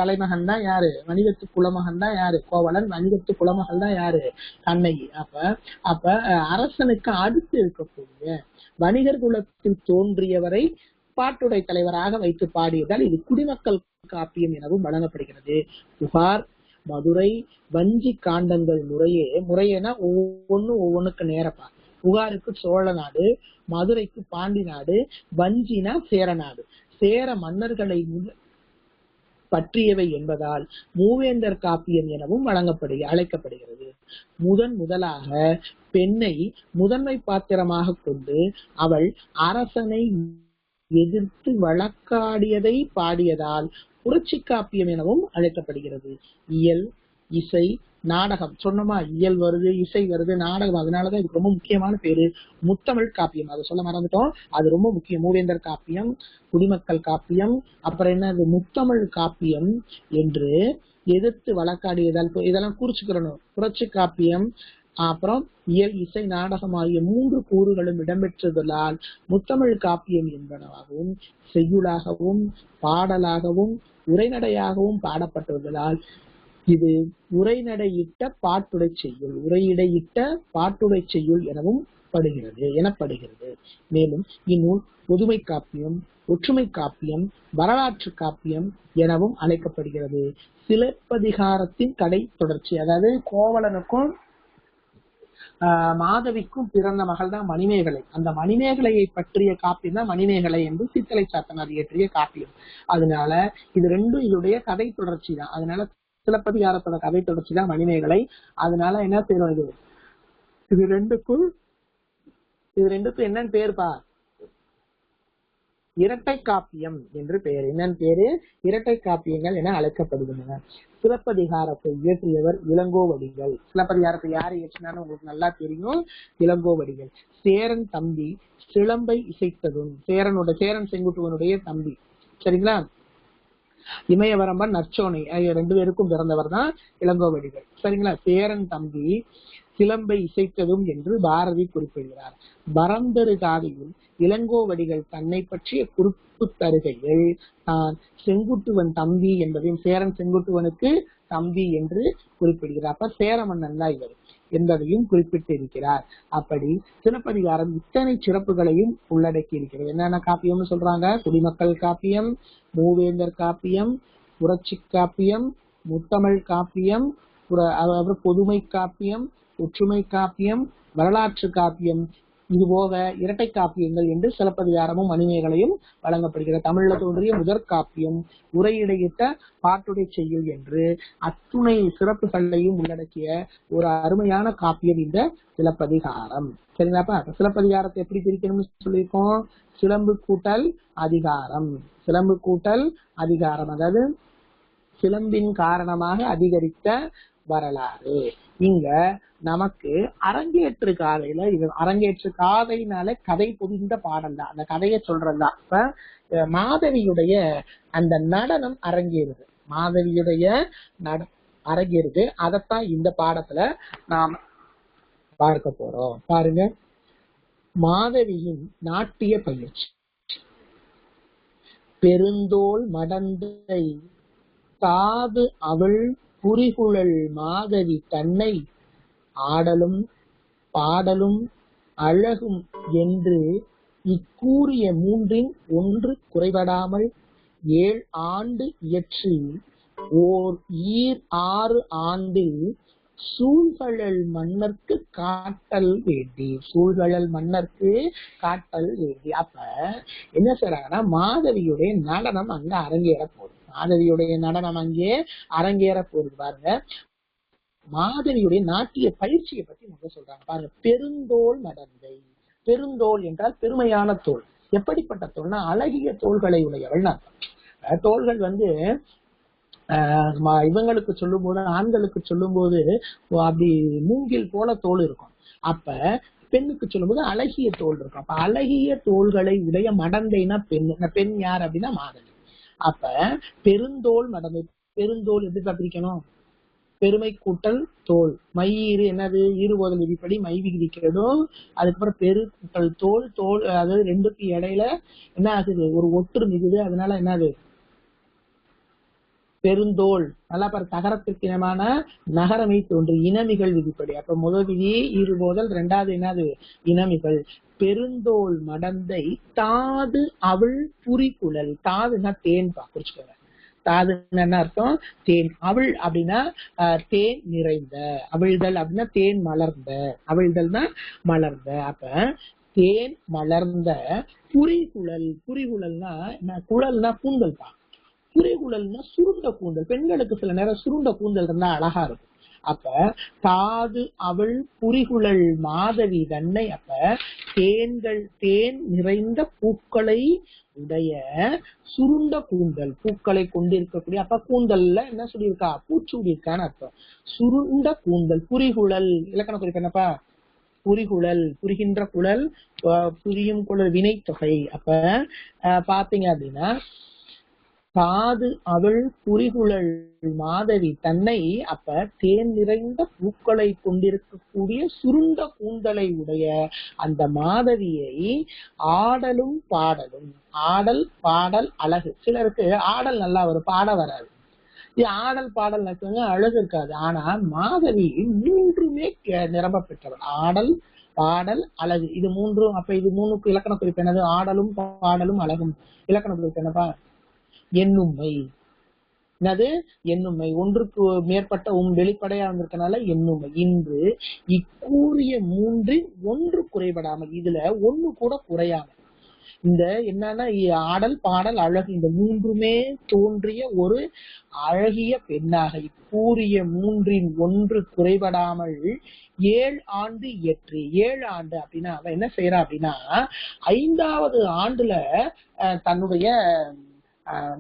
A: தலைமகன் தான் யாரு? வணிகத்து குலமகன் தான் யாரு? கோவலன். வணிகத்து குலமகள் தான் யாரு? கண்ணகி. அப்ப அரசனுக்கு அடுத்து இருக்கக்கூடிய வணிகர் குலத்தில் தோன்றியவரை பாட்டுடை தலைவராக வைத்து பாடியதால் இது குடிமக்கள் காப்பியம் எனவும் வழங்கப்படுகிறது. புகார், மதுரை, வஞ்சி காண்டங்கள் முறையேனா ஒவ்வொன்றுக்கு நேரப்பா. புகாருக்கு சோழ நாடு, மதுரைக்கு பாண்டி நாடு, வஞ்சினா சேர நாடு. சேர மன்னர்களை பற்றியவை என்பதால் மூவேந்தர் காப்பியம் எனவும் அழைக்கப்படுகிறது. முதலாக பெண்ணை முதன்மை பாத்திரமாக கொண்டு அவள் அரசனை எதிர்த்து வழக்காடியதை பாடியதால் புரட்சி காப்பியம் எனவும் அழைக்கப்படுகிறது. இயல், இசை, நாடகம் சொன்னோமா, இயல் வருது, இசை வருது, நாடகம். அதனாலதான் இதுக்கு ரொம்ப முக்கியமான பேரு முத்தமிழ் காப்பியம். அதை சொல்ல மறந்துட்டோம், அது ரொம்ப முக்கியம். மூவேந்தர் காப்பியம், குடிமக்கள் காப்பியம், அப்புறம் என்ன முத்தமிழ் காப்பியம் என்று எதிர்த்து வழக்காடியதால் இதெல்லாம் குறிச்சுக்கிறணும். புரட்சி காப்பியம், அப்புறம் இயல், இசை, நாடகம் ஆகிய 3 கூறுகளும் இடம்பெற்றதால் முத்தமிழ் காப்பியம் என்பனவாகவும் செய்யுளாகவும் பாடலாகவும் உரைநடையாகவும் பாடப்பட்டுள்ளதால் இது உரையிடையிட்ட பாட்டுடை செய்யுள் எனப்படுகிறது. மேலும் இந்நூல் பொதுமை காப்பியம், ஒற்றுமை காப்பியம், வரலாற்று காப்பியம் எனவும் அழைக்கப்படுகிறது. சிலப்பதிகாரத்தின் கடை தொடர்ச்சி, அதாவது கோவலனுக்கும் மாதவிக்கும் பிறந்த மகள் தான் மணிமேகலை. அந்த மணிமேகலையை பற்றிய காப்பியம் தான் மணிமேகலை என்று சித்தலை சாத்தனார் இயற்றிய காப்பியம். அதனால இது ரெண்டும் இதோடைய கதை தொடர்ச்சி தான். அதனால சிலப்பதிகாரத்தோட கதை தொடர்ச்சி தான் மணிமேகலை. அதனால என்ன செய்யணும், இது ரெண்டுக்கும் என்னன்னு பேருப்பா? இரட்டை காப்பியம் என்று பெயர். என்னன்னு பேரு? இரட்டை காப்பியங்கள் என அழைக்கப்படுகின்றன. சிலப்பதிகாரத்தை இயற்றியவர் இளங்கோவடிகள். சிலப்பதிகாரத்தை யாரு இயற்றினான்னு உங்களுக்கு நல்லா தெரியும், இளங்கோவடிகள். சேரன் தம்பி சிலம்பை இசைத்ததும், சேரன் செங்குட்டுவனுடைய தம்பி, சரிங்களா? இமயவரம்பன், நற்சோனை 2 பேருக்கும் பிறந்தவர் தான் இளங்கோவடிகள், சரிங்களா? சேரன் தம்பி சிலம்பை இசைத்ததும் என்று பாரதி குறிப்பிடுகிறார். பரந்தரு காதையில் இளங்கோவடிகள் தன்னை பற்றிய குறிப்பு தருகையில் தான் செங்குட்டுவன் தம்பி என்பதையும், சேரன் செங்குட்டுவனுக்கு தம்பி என்று குறிப்பிடுகிறார். அப்ப சேர மன்னன் தான் இவர் என்பதையும் குறிப்பிட்டு இருக்கிறார். அப்படி சிலப்பதிகாரம் இத்தனை சிறப்புகளையும் உள்ளடக்கி இருக்கிறது. என்னென்ன காப்பியம்னு சொல்றாங்க? குடிமக்கள் காப்பியம், மூவேந்தர் காப்பியம், புரட்சி காப்பியம், முத்தமிழ் காப்பியம், பொதுமை காப்பியம், ஒற்றுமை காப்பியம், வரலாற்று காப்பியம், இது போக இரட்டை காப்பியங்கள் என்று சிலப்பதிகாரமும் மணிமேகலையும் வழங்கப்படுகிற தமிழ்ல தோன்றிய முதற் காப்பியம், உரையிடையிட்ட பாட்டுடை செய்யுள் என்று அத்துணை சிறப்புகளையும் உள்ளடக்கிய ஒரு அருமையான காப்பியம் இந்த சிலப்பதிகாரம். சரிங்களாப்பா? சிலப்பதிகாரத்தை எப்படி பிரிக்கணும்னு சொல்லியிருக்கோம்? சிலம்பு கூட்டல் அதிகாரம். சிலம்பு கூட்டல் அதிகாரம், அதாவது சிலம்பின் காரணமாக அதிகரித்த வரலாறு. இங்க நமக்கு அரங்கேற்று காதையில, இது அரங்கேற்று காதைனால கதை புரிந்த பாடல் தான், அந்த கதையை சொல்றதுதான். இப்ப மாதவியுடைய அந்த நடனம் அரங்கேறுது, அரங்கேறுது. அதைத்தான் இந்த பாடத்துல நாம் பார்க்க போறோம். பாருங்க, மாதவியின் நாட்டிய பயிற்சி. பெருந்தோள் மடந்தை காது அவள் புரிகுழல் மாதவி தன்னை ஆடலும் பாடலும் அழகும் என்று இக்கூறிய 3இன் ஒன்று குறைபடாமல் 7 ஆண்டு இயற்றி ஓர் 6 ஆண்டில் சூழ்கழல் மன்னர்க்கு காட்டல் வேண்டி. அப்ப என்ன செய்றாங்கன்னா, மாதவியுடைய நடனம் அங்க அரங்கேற போகுது. பாருங்க, மாதவியுடைய நாட்டிய பயிற்சியை பத்தி நம்ம சொல்றாங்க. பாருங்க, பெருந்தோள் மடந்தை. பெருந்தோள் என்றால் பெருமையான தோள். எப்படிப்பட்ட தோல்னா அழகிய தோள்களை உடையவள். தோள்கள் இவங்களுக்கு சொல்லும் போது, ஆண்களுக்கு சொல்லும் போது அப்படி மூங்கில் போல தோல் இருக்கும். அப்ப பெண்ணுக்கு சொல்லும் போது அழகிய தோல் இருக்கும். அப்ப அழகிய தோள்களை உடைய மடந்தைனா பெண். பெண் யார் அப்படின்னா மாதவி. அப்ப பெருந்தோல் மடந்தை. பெருந்தோல் எப்படி பிரிக்கணும்? பெருமை கூட்டல் தோல். மையீறு என்னது? ஈறுபோதல் விதிப்படி மை விதிக்கிறதும், அதுக்கப்புறம் பெரு கூட்டல் தோல். தோல் அதாவது ரெண்டுக்கு இடையில என்ன ஆகுது? ஒரு ஒற்று மிகுது. அதனால என்னது? பெருந்தோல். நல்லா பாரு, தகரத்திற்கு இனமான நகரமை தோன்று இனமிகள் விதிப்படி. அப்ப முதல் விதி ஈறுபோதல், ரெண்டாவது என்னது? இனமிகள். பெருந்தோல் மடந்தை தாது அவள் புரிகுழல். தாதுன்னா தேன் பா, குறிச்சுக்கோங்க. தாது என்ன அர்த்தம்? தேன். அவள் அப்படின்னா தேன் நிறைந்த. அவிழ்தல் அப்படின்னா தேன் மலர்ந்த. அவிழ்தல்னா மலர்ந்த. அப்ப தேன் மலர்ந்த புரிகுழல். புரிகுழல்னா என்ன? குழல்னா கூந்தல் பா. புரிகுழல்னா சுருண்ட கூந்தல். பெண்களுக்கு சில நேரம் சுருண்ட கூந்தல் இருந்தா அழகா இருக்கும். அப்ப தாது அவள் புரிகுழல் மாதவி தன்னை. அப்ப தேன்கள், தேன் நிறைந்த பூக்களை உடைய சுருண்ட கூந்தல், பூக்களை கொண்டிருக்கக்கூடிய. அப்ப கூந்தல்ல என்ன சொல்லியிருக்கா? பூச்சூடி இருக்கான்னு அர்த்தம். சுருண்ட கூந்தல். புரிகுழல் இலக்கண குறிப்பு என்னப்பா? புரிகுழல். புரிகின்ற குழல், புரியும் குழல் வினைத்தொகை. அப்ப பாத்தீங்க அப்படின்னா தாது அவள் புரிகுழல் மாதவி தன்னை. அப்ப தேன் நிறைந்த பூக்களை கொண்டிருக்கக்கூடிய சுருண்ட கூந்தலை உடைய அந்த மாதவியை ஆடலும் பாடலும். ஆடல் பாடல் அழகு. சிலருக்கு ஆடல் நல்லா வரும், பாட வராது. இது ஆடல் பாடல் அழகு இருக்காது. ஆனா மாதவி மூன்றுமே நிரம்ப பெற்றவர். ஆடல் பாடல் அழகு, இது மூன்றும். அப்ப இது மூணுக்கு இலக்கண குறிப்பு என்னது? ஆடலும் பாடலும் அழகும். இலக்கண குறிப்பு என்னப்பா? எண்ணுமை. என்னது? எண்ணுமை. ஒன்றுக்கு மேற்பட்ட வெளிப்படையா வந்திருக்கனால எண்ணுமை. இன்று இக்கூறிய மூன்றில் ஒன்று குறைபடாமல். இதுல ஒண்ணு கூட குறையாமல். இந்த என்னன்னா ஆடல் பாடல் அழகு, இந்த மூன்றுமே தோன்றிய ஒரு அழகிய பெண்ணாக இக்கூறிய மூன்றின் ஒன்று குறைபடாமல் 7 ஆண்டு இயற்றி. 7 ஆண்டு அப்படின்னா அவ என்ன செய்யறா அப்படின்னா 5வது ஆண்டுல தன்னுடைய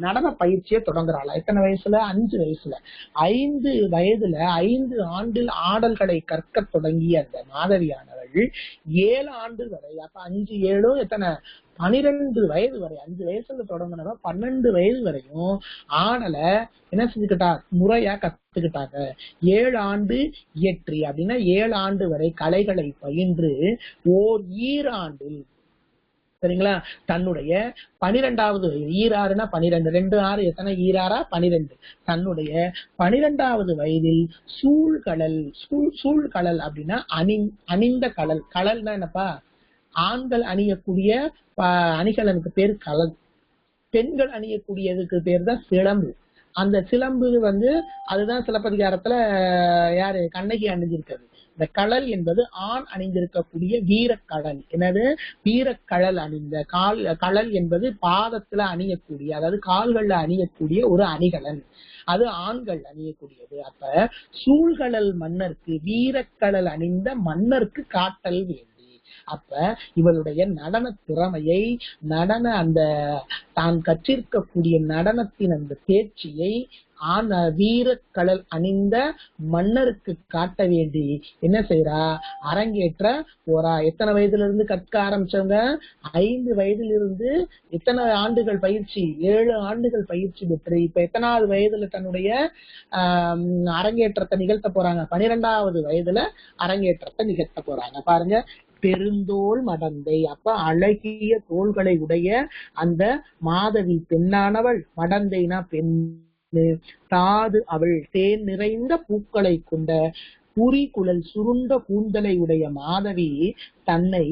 A: நடன பயிற்சியை தொடங்குறாள். எத்தனை வயசுல? 5 வயசுல. 5 வயதுல 5 ஆண்டில் ஆடல்களை கற்க தொடங்கிய அந்த மாதவியானவள் 7 ஆண்டு வரை, அப்ப 5 7 எத்தனை? 12 வயது வரை. 5 வயசுல தொடங்கினவ 12 வயது வரையும் ஆடலை என்ன செஞ்சுக்கிட்டா? முறையா கத்துக்கிட்டாங்க. 7 ஆண்டு இயற்றி அப்படின்னா 7 ஆண்டு வரை கலைகளை பயின்று ஓர் ஈராண்டில், சரிங்களா, தன்னுடைய 12வது வயது, ஈராறுனா 12, 2 6 எத்தனை? ஈராறா 12. தன்னுடைய 12வது வயதில் சூழ்கழல். சூழ்கழல் அப்படின்னா அணிந்த கழல். கழல்னா என்னப்பா? ஆண்கள் அணியக்கூடிய அணிகலனுக்கு பேர் கழல். பெண்கள் அணியக்கூடியதுக்கு பேர் தான் சிலம்பு. அந்த சிலம்பு அதுதான் சிலப்பதிகாரத்துல யாரு? கண்ணகி அணிஞ்சிருக்கிறது. இந்த கழல் என்பது ஆண் அணிந்திருக்கக்கூடிய வீரக்கழல். என்னது? வீரக்கழல் அணிந்த. கழல் என்பது பாதத்துல அணியக்கூடிய, அதாவது கால்கள்ல அணியக்கூடிய ஒரு அணிகலன். அது ஆண்கள் அணியக்கூடியது. அப்ப சூழ்கழல் மன்னருக்கு, வீரக்கழல் அணிந்த மன்னருக்கு காட்டல் வேண்டி. அப்ப இவளுடைய நடன திறமையை, அந்த தான் கற்றிருக்கக்கூடிய நடனத்தின் அந்த தேர்ச்சியை வீரக்கழல் அணிந்த மன்னருக்கு காட்ட வேண்டி என்ன செய்யறா? அரங்கேற்ற போறா. எத்தனை வயதுல இருந்து கற்க ஆரம்பிச்சவங்க? 5 வயதிலிருந்து எத்தனை ஆண்டுகள் பயிற்சி? 7 ஆண்டுகள் பயிற்சி பெற்று இப்ப எத்தனாவது வயதுல தன்னுடைய அரங்கேற்றத்தை நிகழ்த்த போறாங்க? 12வது வயதுல அரங்கேற்றத்தை நிகழ்த்த போறாங்க. பாருங்க, பெருந்தோல் மடந்தை. அப்ப அழகிய தோள்களை உடைய அந்த மாதவி பெண்ணானவள். மடந்தைனா பெண். தாது அவள் தேன் நிறைந்த பூக்களை கொண்ட புரிகுழல் சுருண்ட கூந்தலை உடைய மாதவி தன்னை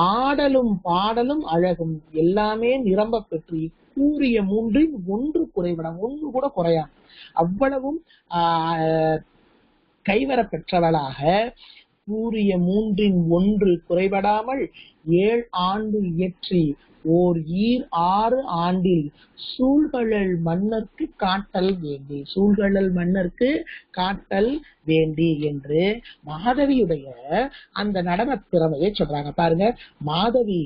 A: ஆடலும் பாடலும் அழகும் எல்லாமே நிரம்ப பெற்று கூறிய மூன்றில் ஒன்று குறைவிடம், ஒன்று கூட குறையாம அவ்வளவும் கைவர பெற்றவளாக கூறிய 1/3 குறைபடாமல் 7 ஆண்டு இயற்றி ஓர் 6 ஆண்டில் சூழ்கழல் மன்னர்க்கு காட்டல் வேண்டி, சூழ்கழல் மன்னர்க்கு காட்டல் வேண்டி என்று மாதவியுடைய அந்த நடன திறமையை சொல்றாங்க. பாருங்க, மாதவி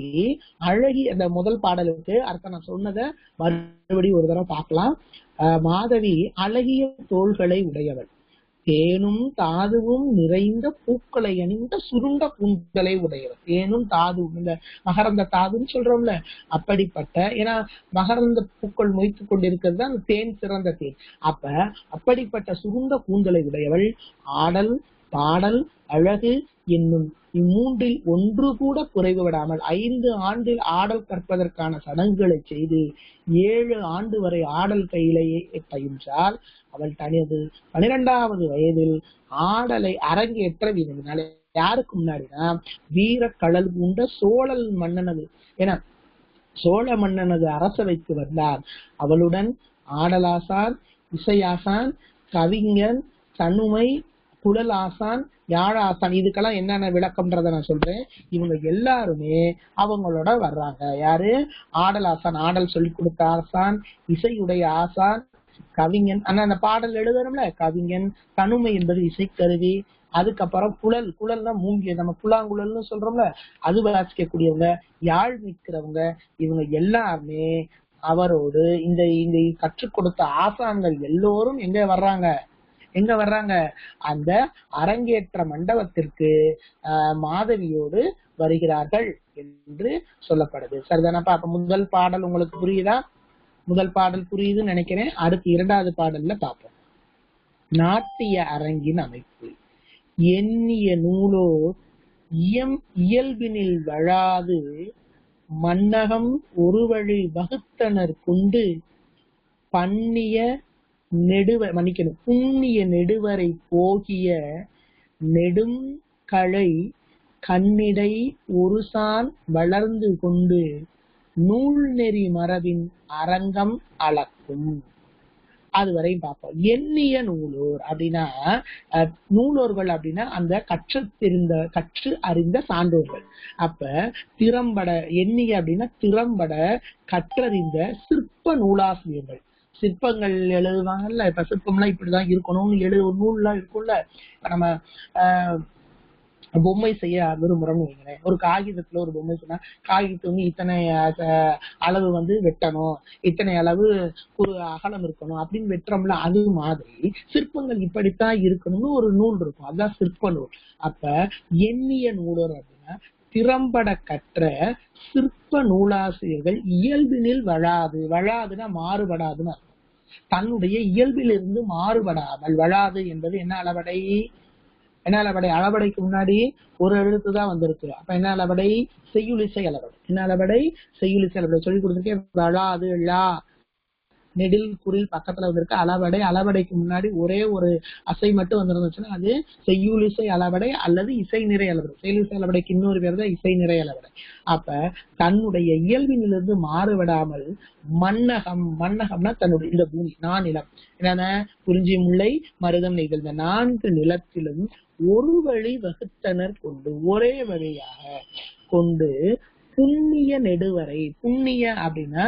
A: அழகி, அந்த முதல் பாடலுக்கு அர்த்தம் நான் சொன்னதை மறுபடியும் ஒரு தடவை பார்க்கலாம். மாதவி அழகிய தோள்களை உடையவள், தேனும் தாதுவும் நிறைந்த பூக்களை அணிந்த சுருண்ட கூந்தலை உடையவர். தேனும் தாதுவும், இந்த மகரந்த தாதுன்னு சொல்றோம்ல, அப்படிப்பட்ட, ஏன்னா மகரந்த பூக்கள் மொய்த்து கொண்டிருக்கிறது தான் தேன், சிறந்த தேன். அப்படிப்பட்ட சுருண்ட கூந்தலை உடையவள் ஆடல் பாடல் அழகு என்னும் இம்மூன்றில் ஒன்று கூட குறைவு விடாமல் 5 ஆண்டில் ஆடல் கற்பதற்கான சடங்குகளை செய்து 7 ஆண்டு வரை ஆடல் கையிலேயே பயின்றால் அவள் தனது 12வது வயதில் ஆடலை அரங்கேற்ற விரும்பினாள். யாருக்கு முன்னாடினா வீர கடல் பூண்ட சோழல் மன்னனது, என சோழ மன்னனது அரசவைக்கு வந்தார். அவளுடன் ஆடலாசான், இசையாசான், கவிஞன், தனுமை, குழல் ஆசான், யாழ ஆசான், இதுக்கெல்லாம் என்னென்ன விளக்கம்ன்றத நான் சொல்றேன். இவங்க எல்லாருமே அவங்களோட வர்றாங்க. யாரு? ஆடல் ஆசான், ஆடல் சொல்லி கொடுத்த ஆசான், இசையுடைய ஆசான், கவிஞன், ஆனா அந்த பாடல் எழுதணும்ல, கவிஞன், தனுமை என்பது இசைக்கருவி, அதுக்கப்புறம் குழல், குழல்னா மூங்கிய, நம்ம புல்லாங்குழல்னு சொல்றோம்ல, அது வாசிக்கக்கூடியவங்க, யாழ் மீட்கிறவங்க, இவங்க எல்லாருமே அவரோடு இந்த இந்த கற்றுக் கொடுத்த ஆசான்கள் எல்லோரும் எங்க வர்றாங்க? அந்த அரங்கேற்ற மண்டபத்திற்கு மாதவியோடு வருகிறார்கள் என்று சொல்லப்படுது. சரிதானப்பா? அப்ப முதல் பாடல் உங்களுக்கு புரியுதா? முதல் பாடல் புரியுதுன்னு நினைக்கிறேன். அடுத்து 2வது பாடல்ல பார்ப்போம். நாட்டிய அரங்கின் அமைப்பு. எண்ணிய நூலோர் இயல்பினில் வழாது மன்னகம் ஒரு வழி வகுத்தனர் கொண்டு புண்ணிய நெடுவரை போகிய நெடும் களை கண்ணிடை ஒருசான் வளர்ந்து கொண்டு நூல் நெறி மரபின் அரங்கம் அளக்கும். அதுவரையும் பார்ப்போம். எண்ணிய நூலோர் அப்படின்னா, நூலோர்கள் அப்படின்னா அந்த கற்று அறிந்த சான்றோர்கள். அப்ப திறம்பட, எண்ணிய அப்படின்னா திறம்பட கற்றறிந்த சிற்ப நூலாசிரியர்கள். சிற்பங்கள் எழுதுவாங்கல்ல, இப்ப சிற்பம்லாம் இப்படிதான் இருக்கணும்னு ஒரு நூல்லாம் இருக்கும்ல. இப்ப நம்ம பொம்மை செய்ய விரும்புறோம்னு வைங்களேன், ஒரு காகிதத்துல ஒரு பொம்மை சொன்னா, காகிதத்தை வந்து இத்தனை அளவு வந்து வெட்டணும், இத்தனை அளவு ஒரு அகலம் இருக்கணும் அப்படின்னு வெட்டுறோம்ல, அது மாதிரி சிற்பங்கள் இப்படித்தான் இருக்கணும்னு ஒரு நூல் இருக்கும், அதுதான் சிற்ப நூல். அப்ப எண்ணிய நூலர் அப்படின்னா திறம்பட கற்ற சிற்ப நூலாசிரியர்கள் இயல்பினில் வழாதுன்னா மாறுபடாதுன்னு அர்த்தம். தன்னுடைய இயல்பிலிருந்து மாறுபடாமல், வழாது என்பது என்ன அளவடை? அளவடைக்கு முன்னாடி ஒரு எழுத்து தான் வந்திருக்கு. அப்ப என்ன அளவடை? செய்யுளிசை அளவடை. என்ன அளவடை? செய்யுளிசை அளவடை சொல்லி கொடுத்துருக்கேன். வழாது, லா, நெடில் குறில் பக்கத்துல வந்திருக்கு. அளவடை, அளவடைக்கு முன்னாடி ஒரே ஒரு அசை மட்டும் வந்துருந்துச்சுன்னா அது செய்யுளிசை அளவடை அல்லது இசை நிறை அளவடை. செய்யுளிசை அளவடைக்கு இன்னொரு பேர் தான் இசை நிறை அளவடை. அப்ப தன்னுடைய இயல்பினிலிருந்து மாறுபடாமல் மன்னகம்னா தன்னுடைய இந்த பூமி, நானிலம், என்னென்ன குறிஞ்சி, முல்லை, மருதம், நெய்தல், இந்த 4 நிலத்திலும் ஒரு வழி வகுத்தனர் கொண்டு, ஒரே வழியாக கொண்டு புண்ணிய நெடுவரை. புண்ணிய அப்படின்னா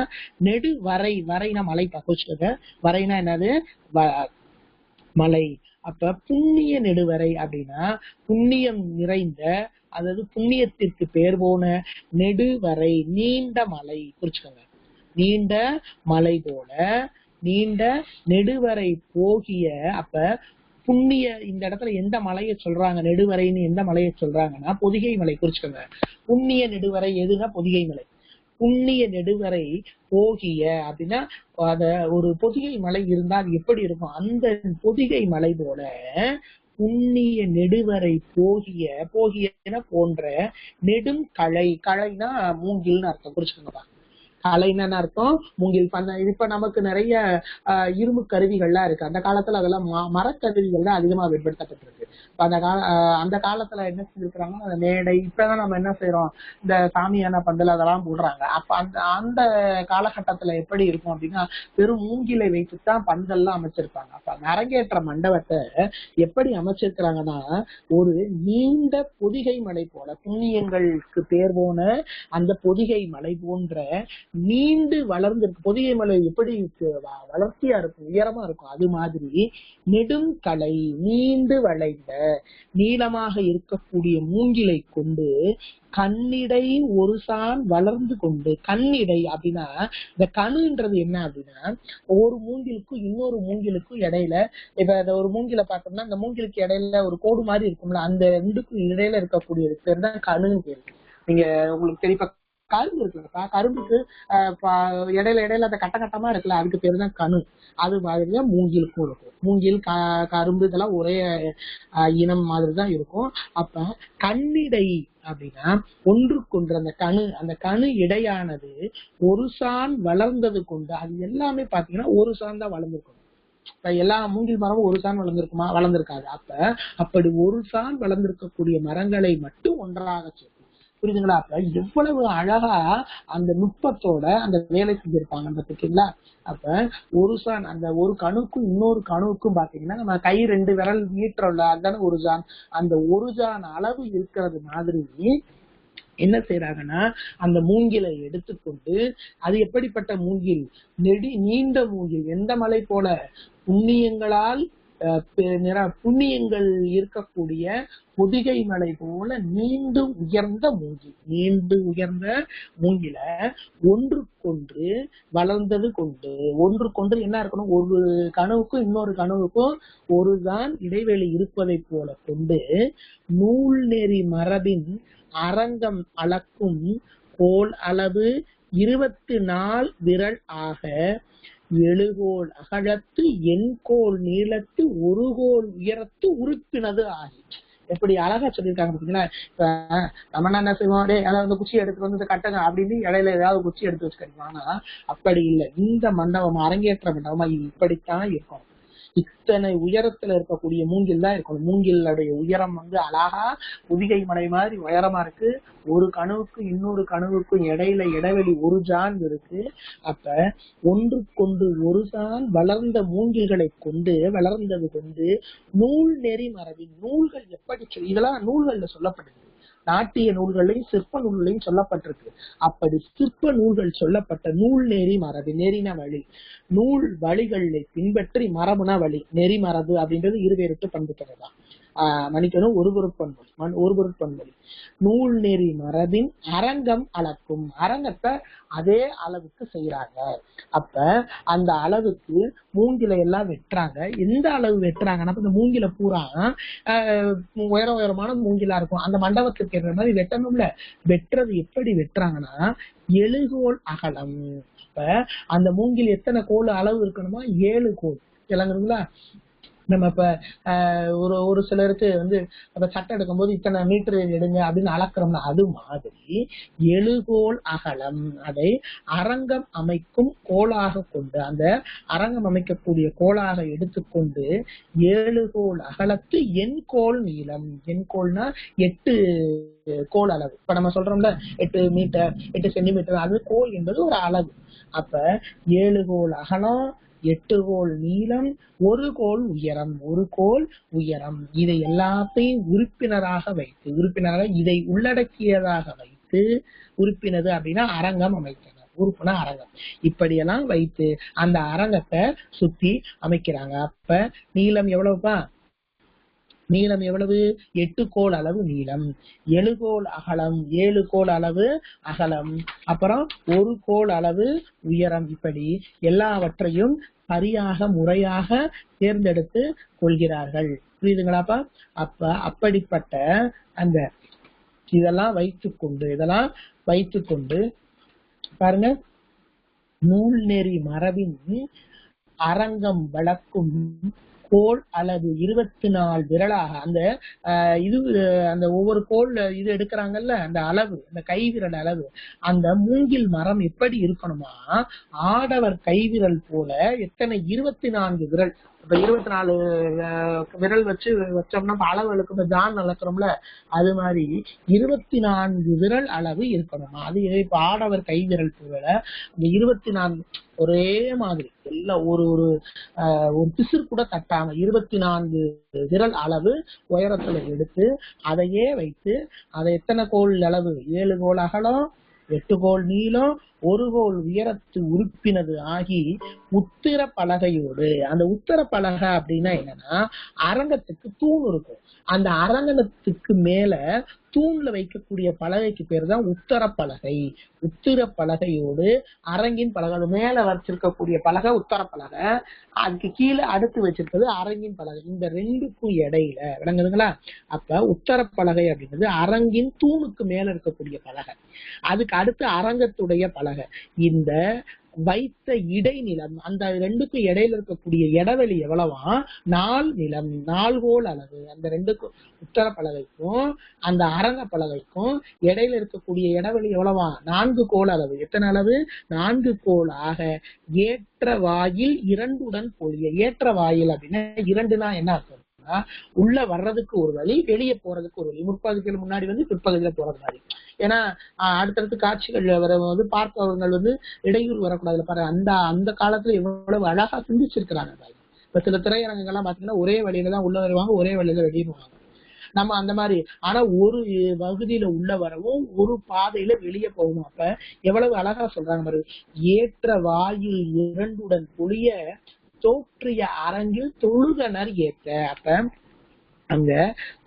A: நெடுவரை, வரைனா மலை பக்கச்சுக்க, வரைனா என்னது? மலை. அப்ப புண்ணிய நெடுவரை அப்படின்னா புண்ணியம் நிறைந்த, அதாவது புண்ணியத்திற்கு பேர் போன நெடுவரை, நீண்ட மலை குறிச்சுக்கோங்க. நீண்ட மலை போல நீண்ட நெடுவரை போகிய. அப்ப புண்ணிய, இந்த இடத்துல எந்த மலையை சொல்றாங்க? நெடுவரைன்னு எந்த மலையை சொல்றாங்கன்னா பொதிகை மலை குறிச்சுக்கோங்க. புண்ணிய நெடுவரை எதுனா பொதிகை மலை. புண்ணிய நெடுவரை போகிய அப்படின்னா அத ஒரு பொதிகை மலை இருந்தா அது எப்படி இருக்கும்? அந்த பொதிகை மலை போல புண்ணிய நெடுவரை போகிய போன்ற நெடும் களைனா மூங்கில்னு அர்த்தம் குறிச்சுக்கோங்கப்பா. கலைன்னு என்ன அர்த்தம்? மூங்கில். இப்ப நமக்கு நிறைய இரும்பு கருவிகள்லாம் இருக்கு. அந்த காலத்துல அதெல்லாம் மரக்கருவிகள் தான் அதிகமா பயன்படுத்தப்பட்டிருக்கு. அந்த காலத்துல என்ன செஞ்சிருக்கிறாங்க, அந்த மேடை. இப்பதான் நம்ம என்ன செய்யறோம், இந்த சாமியான பந்தல் அதெல்லாம் போடுறாங்க. அப்ப அந்த காலகட்டத்துல எப்படி இருக்கும் அப்படின்னா, வெறும் மூங்கிலை வைத்துதான் பந்தல்லாம் அமைச்சிருப்பாங்க. அப்ப அரங்கேற்ற மண்டபத்தை எப்படி அமைச்சிருக்கிறாங்கன்னா, ஒரு நீண்ட பொதிகை மலை போல, புண்ணியங்களுக்கு பேர் போன அந்த பொதிகை மலை போன்ற நீண்டு வளர்ந்திருக்கு. பொதிகை மலை எப்படி வளர்ச்சியா இருக்கும், உயரமா இருக்கும், அது மாதிரி நெடும் கலை, நீண்டு வளைந்த நீளமாக இருக்கக்கூடிய மூங்கிலை கொண்டு கண்ணிடை ஒரு சான் வளர்ந்து கொண்டு. கண்ணிடை அப்படின்னா, இந்த கணுன்றது என்ன அப்படின்னா, ஒரு மூங்கிலுக்கும் இன்னொரு மூங்கிலுக்கும் இடையில, இப்ப ஒரு மூங்கில பார்த்தோம்னா அந்த மூங்கிலுக்கு இடையில ஒரு கோடு மாதிரி இருக்கும்ல, அந்த ரெண்டுக்கும் இடையில இருக்கக்கூடிய பேர் தான் கணுன்னு பேரு. நீங்க உங்களுக்கு தெரியும், கரும்பு இருக்குல்லப்பா, கரும்புக்கு இடையில இடையில அந்த கட்டமா இருக்குல்ல, அதுக்கு பேரு தான் கணு. அது மாதிரிதான் மூங்கிலுக்கும் இருக்கும். மூங்கில், கரும்பு இதெல்லாம் ஒரே இனம் மாதிரிதான் இருக்கும். அப்ப கண்ணிடை அப்படின்னா ஒன்றுக்கொன்று அந்த கணு இடையானது ஒரு சான் வளர்ந்தது கொண்டு. அது எல்லாமே பாத்தீங்கன்னா ஒரு சான் தான் வளர்ந்துருக்கும். எல்லா மூங்கில் மரமும் ஒரு சான் வளர்ந்துருக்குமா? வளர்ந்திருக்காது. அப்படி ஒரு சான் வளர்ந்திருக்கக்கூடிய மரங்களை மட்டும் ஒன்றாக சேர்க்கும். புரியுதுங்களா? அப்ப எவ்வளவு அழகா அந்த நுட்பத்தோட அந்த வேலை செஞ்சிருப்பாங்க பாத்தீங்களா? அப்ப ஒரு சான், அந்த ஒரு கணுக்கும் இன்னொரு கணுவுக்கும் பாத்தீங்கன்னா, நம்ம கை 2 விரல் நீட்டுறோம்ல, அதுதானே ஒரு சான். அந்த ஒரு சான் அளவு இருக்கிறது மாதிரி என்ன செய்யறாங்கன்னா, அந்த மூங்கிலை எடுத்துக்கொண்டு, அது எப்படிப்பட்ட மூங்கில், நீண்ட மூங்கில். எந்த மலை போல? புண்ணியங்களால் புண்ணியங்கள் இருக்கக்கூடிய பொதிகை மலை போல நீண்டு உயர்ந்த மூங்கில். நீண்டு உயர்ந்த மூங்கில ஒன்றுக்கொன்று வளர்ந்தது கொண்டு. ஒன்றுக்கொன்று என்ன இருக்கணும், ஒரு கணுவுக்கும் இன்னொரு கணுவுக்கும் ஒருதான் இடைவெளி இருப்பதை போல கொண்டு, நூல் நெறி மரபின் அரங்கம் அளக்கும் கோல் அளவு 24 விரல் ஆக, எழுகோல் அகலத்து எண்கோல் நீளத்து ஒரு கோல் உயரத்து உறுப்பினது ஆகி. எப்படி அழகா சொல்லியிருக்காங்க பாத்தீங்களா? இப்ப நம்ம என்ன செய்வோம், அதாவது குச்சி எடுத்து வந்து கட்டுங்க அப்படின்னு இடையில ஏதாவது குச்சி எடுத்து வச்சுக்கணும். ஆனா அப்படி இல்லை. இந்த மண்டபம், அரங்கேற்ற மண்டபமா இப்படித்தான் இருக்கும். இத்தனை உயரத்துல இருக்கக்கூடிய மூங்கில் தான் இருக்கணும். மூங்கிலுடைய உயரம் அழகா பொதிகை மலை மாதிரி உயரமா இருக்கு. ஒரு கணுவுக்கும் இன்னொரு கணுவுக்கும் இடையில இடைவெளி ஒரு ஜான் இருக்கு. அப்ப ஒன்றுக்கொன்று ஒரு ஜான் வளர்ந்த மூங்கில்களை கொண்டு, வளர்ந்தது கொண்டு, நூல் நெறி மரபின் நூல்கள் எப்படி, இதெல்லாம் நூல்கள்ல சொல்லப்படுது. நாட்டிய நூல்களையும் சிற்ப நூல்களையும் சொல்லப்பட்டிருக்கு. அப்படி சிற்ப நூல்கள் சொல்லப்பட்ட நூல் நெறி மரபு, நெறின வழி, நூல் வழிகளை பின்பற்றி, மரபுனா வழி, நெறி மரபு அப்படின்றது இருவேறுட்டு பண்பு பெறதான். மன்னிக்கணும், ஒரு பொருட்பண்பொழி. நூல் நெறி மரபின் அரங்கம் அளக்கும். அரங்கத்தை அதே அளவுக்கு செய்யறாங்க. அப்ப அந்த அளவுக்கு மூங்கில எல்லாம் வெட்டுறாங்க. எந்த அளவு வெட்டுறாங்கன்னா, இந்த மூங்கில பூரா உயரமான மூங்கிலா இருக்கும். அந்த மண்டபத்துக்கு ஏற்ற மாதிரி வெட்டணும்ல. வெட்டுறது எப்படி வெட்டுறாங்கன்னா, எழுகோல் அகலம். இப்ப அந்த மூங்கில் எத்தனை கோல் அளவு இருக்கணுமா? 7 கோல். விளங்குறீங்களா? நம்ம இப்ப ஒரு சிலருக்கு அப்ப சட்டை எடுக்கும் போது இத்தனை மீட்டர் எடுங்க அப்படின்னு அளக்குறோம்னா, அது மாதிரி 7 கோல் அகலம். அதை அரங்கம் அமைக்கும் கோலாக கொண்டு, அந்த அரங்கம் அமைக்கக்கூடிய கோலாக எடுத்துக்கொண்டு, 7 கோல் அகலத்து எண்கோல் நீளம். எண்கோல்னா 8 கோல் அளவு. இப்ப நம்ம சொல்றோம்ல 8 மீட்டர் 8 சென்டிமீட்டர், அது கோல் என்பது ஒரு அளவு. அப்ப 7 கோல் அகலம், 8 கோல் நீளம், 1 கோல் உயரம். 1 கோல் உயரம். இதை எல்லாத்தையும் உறுப்பினராக இதை உள்ளடக்கியதாக வைத்து, உறுப்பினது அப்படின்னா அரங்கம் அமைத்தனர். உறுப்புனா அரங்கம். இப்படியெல்லாம் வைத்து அந்த அரங்கத்தை சுத்தி அமைக்கிறாங்க. அப்ப நீளம் எவ்வளவுப்பா? நீளம் எவ்வளவு? 8 கோல் அளவு நீளம், 7 கோல் அகலம், 7 கோல் அளவு அகலம், அப்புறம் 1 கோல் அளவு உயரம். இப்படி எல்லாவற்றையும் சரியாக முறையாக தேர்ந்தெடுத்து கொள்கிறார்கள். புரியுதுங்களாப்பா? அப்படிப்பட்ட அந்த இதெல்லாம் வைத்துக்கொண்டு பாருங்க, நூல் நெறி மரபின் அரங்கம் வளர்க்கும் கோல் அளவு 24 விரலாக அந்த இது அந்த ஒவ்வொரு கோல் இது எடுக்கிறாங்கல்ல அந்த அளவு, அந்த கைவிரல் அளவு, அந்த மூங்கில் மரம் எப்படி இருக்கணுமா ஆடவர் கைவிரல் போல எத்தனை 24 விரல். இப்ப 24 விரல் வச்சோம்னா அளவு எடுக்கும் ஜான் அளக்குறோம்ல, அது மாதிரி 24 விரல் அளவு இருக்கணுமா. அது இப்ப ஆடவர் கைவிரல் போல அந்த 24 ஒரே மாதிரி எல்லாம் ஒரு ஒரு பிசிறு கூட தட்டாம 24 விரல் அளவு உயரத்துல எடுத்து அதையே வைத்து அதை எத்தனை கோல் அளவு 7 கோல் அகலம் 8 கோல் நீளம் 1 கோல் உயரத்து உறுப்பினது ஆகி உத்திர பலகையோடு, அந்த உத்தர பலகை அப்படின்னா என்னன்னா அரங்கத்துக்கு தூண் இருக்கும், அந்த அரங்கத்துக்கு மேல தூண்ல வைக்கக்கூடிய பலகைக்கு பேர் தான் உத்தர பலகை. உத்திர பலகையோடு அரங்கின் பலகை, அது மேல வச்சிருக்கக்கூடிய பலகை உத்தர பலகை, அதுக்கு கீழே அடுத்து வச்சிருக்கிறது அரங்கின் பலகை. இந்த ரெண்டுக்கும் இடையில விளங்குதுங்களா. அப்ப உத்தர பலகை அப்படின்றது அரங்கின் தூணுக்கு மேல இருக்கக்கூடிய பலகை, அதுக்கு அடுத்து அரங்கத்துடைய பலகை. இந்த வைத்த இடைநிலம், அந்த ரெண்டுக்கும் இடையில இருக்கக்கூடிய இடைவெளி எவ்வளவா 4 நிலம் 4 கோல் அளவு. அந்த ரெண்டுக்கும் உத்தர பலகைக்கும் அந்த அரங்க பலகைக்கும் இடையில இருக்கக்கூடிய இடைவெளி எவ்வளவா 4 கோல் அளவு. எத்தனை அளவு 4 கோல் ஆக ஏற்ற வாயில் 2உடன் பொழிய. ஏற்ற வாயில் அப்படின்னா 2னா என்ன அர்த்தம், உள்ள வர்றதுக்கு ஒரு வழி வெளியே போறதுக்கு ஒரு வழி, முற்பகுதியில் முன்னாடி பிற்பகுதியில போறது மாதிரி. ஏன்னா அடுத்தடுத்து காட்சிகள் வர பார்ப்பவர்கள் இடையூறு வரக்கூடாதுல பாரு. அந்த காலத்துல எவ்வளவு அழகா சிந்திச்சிருக்கிறாங்க. இப்ப சில திரையரங்குகள்லாம் பாத்தீங்கன்னா ஒரே வழியில தான் உள்ள வருவாங்க, ஒரே வழியில வெளியிடுவாங்க. நம்ம அந்த மாதிரி ஆனா ஒரு பகுதியில உள்ள வரவும் ஒரு பாதையில வெளியே போகணும். அப்ப எவ்வளவு அழகா சொல்றாங்க பாரு. ஏற்ற வாயில் 2உடன் பொழிய தோற்றிய அரங்கில் தொழுதனர் ஏற்ற. அப்ப அங்க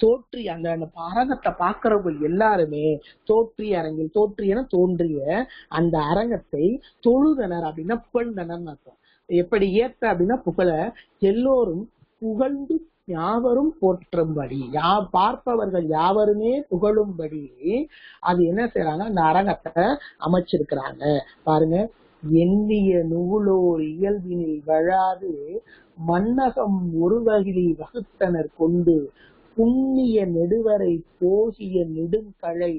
A: தோற்றி அந்த அரங்கத்தை பாக்குறவங்க எல்லாருமே தோற்றிய அரங்கில், தோற்றியன தோன்றிய அந்த அரங்கத்தை தொழுதனர் அப்படின்னா புகழ்ந்தனர் அர்த்தம். எப்படி ஏற்ற அப்படின்னா புகழ, எல்லோரும் புகழ்ந்து யாவரும் போற்றும்படி, பார்ப்பவர்கள் யாவருமே புகழும்படி அது என்ன செய்யறாங்க அந்த அரங்கத்தை அமைச்சிருக்கிறாங்க பாருங்க. எண்ணிய நூலோர் இயல்பினில் வழாது மன்னகம் ஒரு வகிலி வகுத்தனர் கொண்டு புண்ணிய நெடுவரை போகிய நெடுங்கழை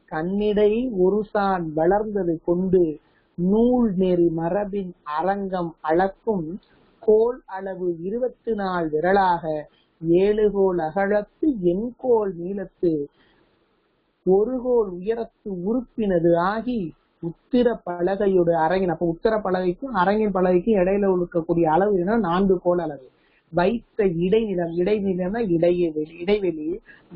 A: கண்ணிடை ஒருசான் வளர்ந்தது கொண்டு நூல் நெறி மரபின் அரங்கம் அளக்கும் கோல் அளவு 24 விரலாக 7 கோல் அகலத்து 8 கோல் நீளத்து 1 கோல் உயரத்து உறுப்பினது ஆகி உத்திர பலகையோடு அரங்கின். அப்ப உத்தர பலகைக்கும் அரங்கின் பலகைக்கும் இடையில இருக்கக்கூடிய அளவு 4 கோல் அளவு. வைத்த இடைநிலம், இடைநிலம்னா இடைவெளி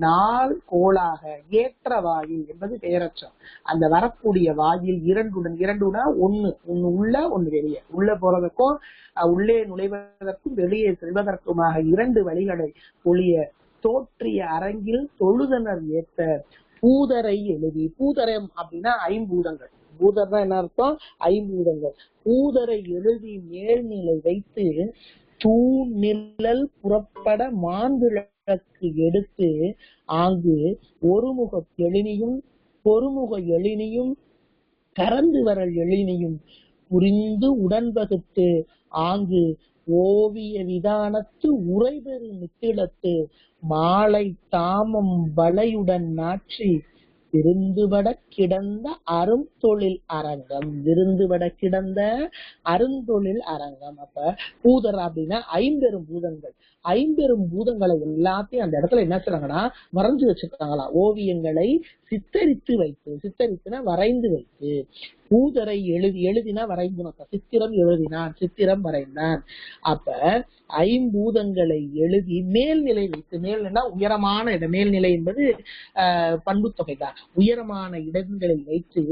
A: 4 கோலாக ஏற்ற வாயில் என்பது பெயரச்சம். அந்த வரக்கூடிய வாயில் 2உடன் ஒன்னு உள்ள ஒன்னு வெளியே, உள்ள போறதுக்கும் உள்ளே நுழைவதற்கும் வெளியே செல்வதற்குமாக 2 வழிகளை ஒளிய தோற்றிய அரங்கில் தொழுதனர் ஏற்ற பூதரை எழுதி. பூதரம் அப்படின்னா 5 பூதங்கள். பூதர் தான் என்ன அர்த்தம் 5 பூதங்கள். பூதரை எழுதி மேல்நிலை வைத்து தூண் நிழல் புறப்பட மாண்பிளக்கு எடுத்து ஆங்கு ஒருமுக எழினியும் பொறுமுக எழினியும் கறந்து வரல் எழினியும் புரிந்து உடன்பகுத்து ஆங்கு ஓவிய விதானத்து உரைபெறு நித்திலத்து மாலை தாமம் வளையுடன் நாற்றி விருந்துபட கிடந்த அருந்தொழில் அரங்கம். விருந்துபட கிடந்த அருந்தொழில் அரங்கம். அப்ப பூதர் அப்படின்னா 5 பூதங்கள். 5 பூதங்களை எல்லாத்தையும் அந்த இடத்துல என்ன செய்றாங்கன்னா வரைஞ்சு வச்சிருக்காங்களா, ஓவியங்களை சித்தரித்து வைத்து. சித்தரித்துனா வரைந்து வைத்து. பூதரை எழுதினா வரைந்தோம், சித்திரம் எழுதினான், சித்திரம் வரைந்தான். அப்ப 5 பூதங்களை எழுதி மேல்நிலை வைத்து. மேல்நிலை உயரமான இடம், மேல்நிலை என்பது பண்பு தொகைதான். உயரமான இடங்களில் வைத்து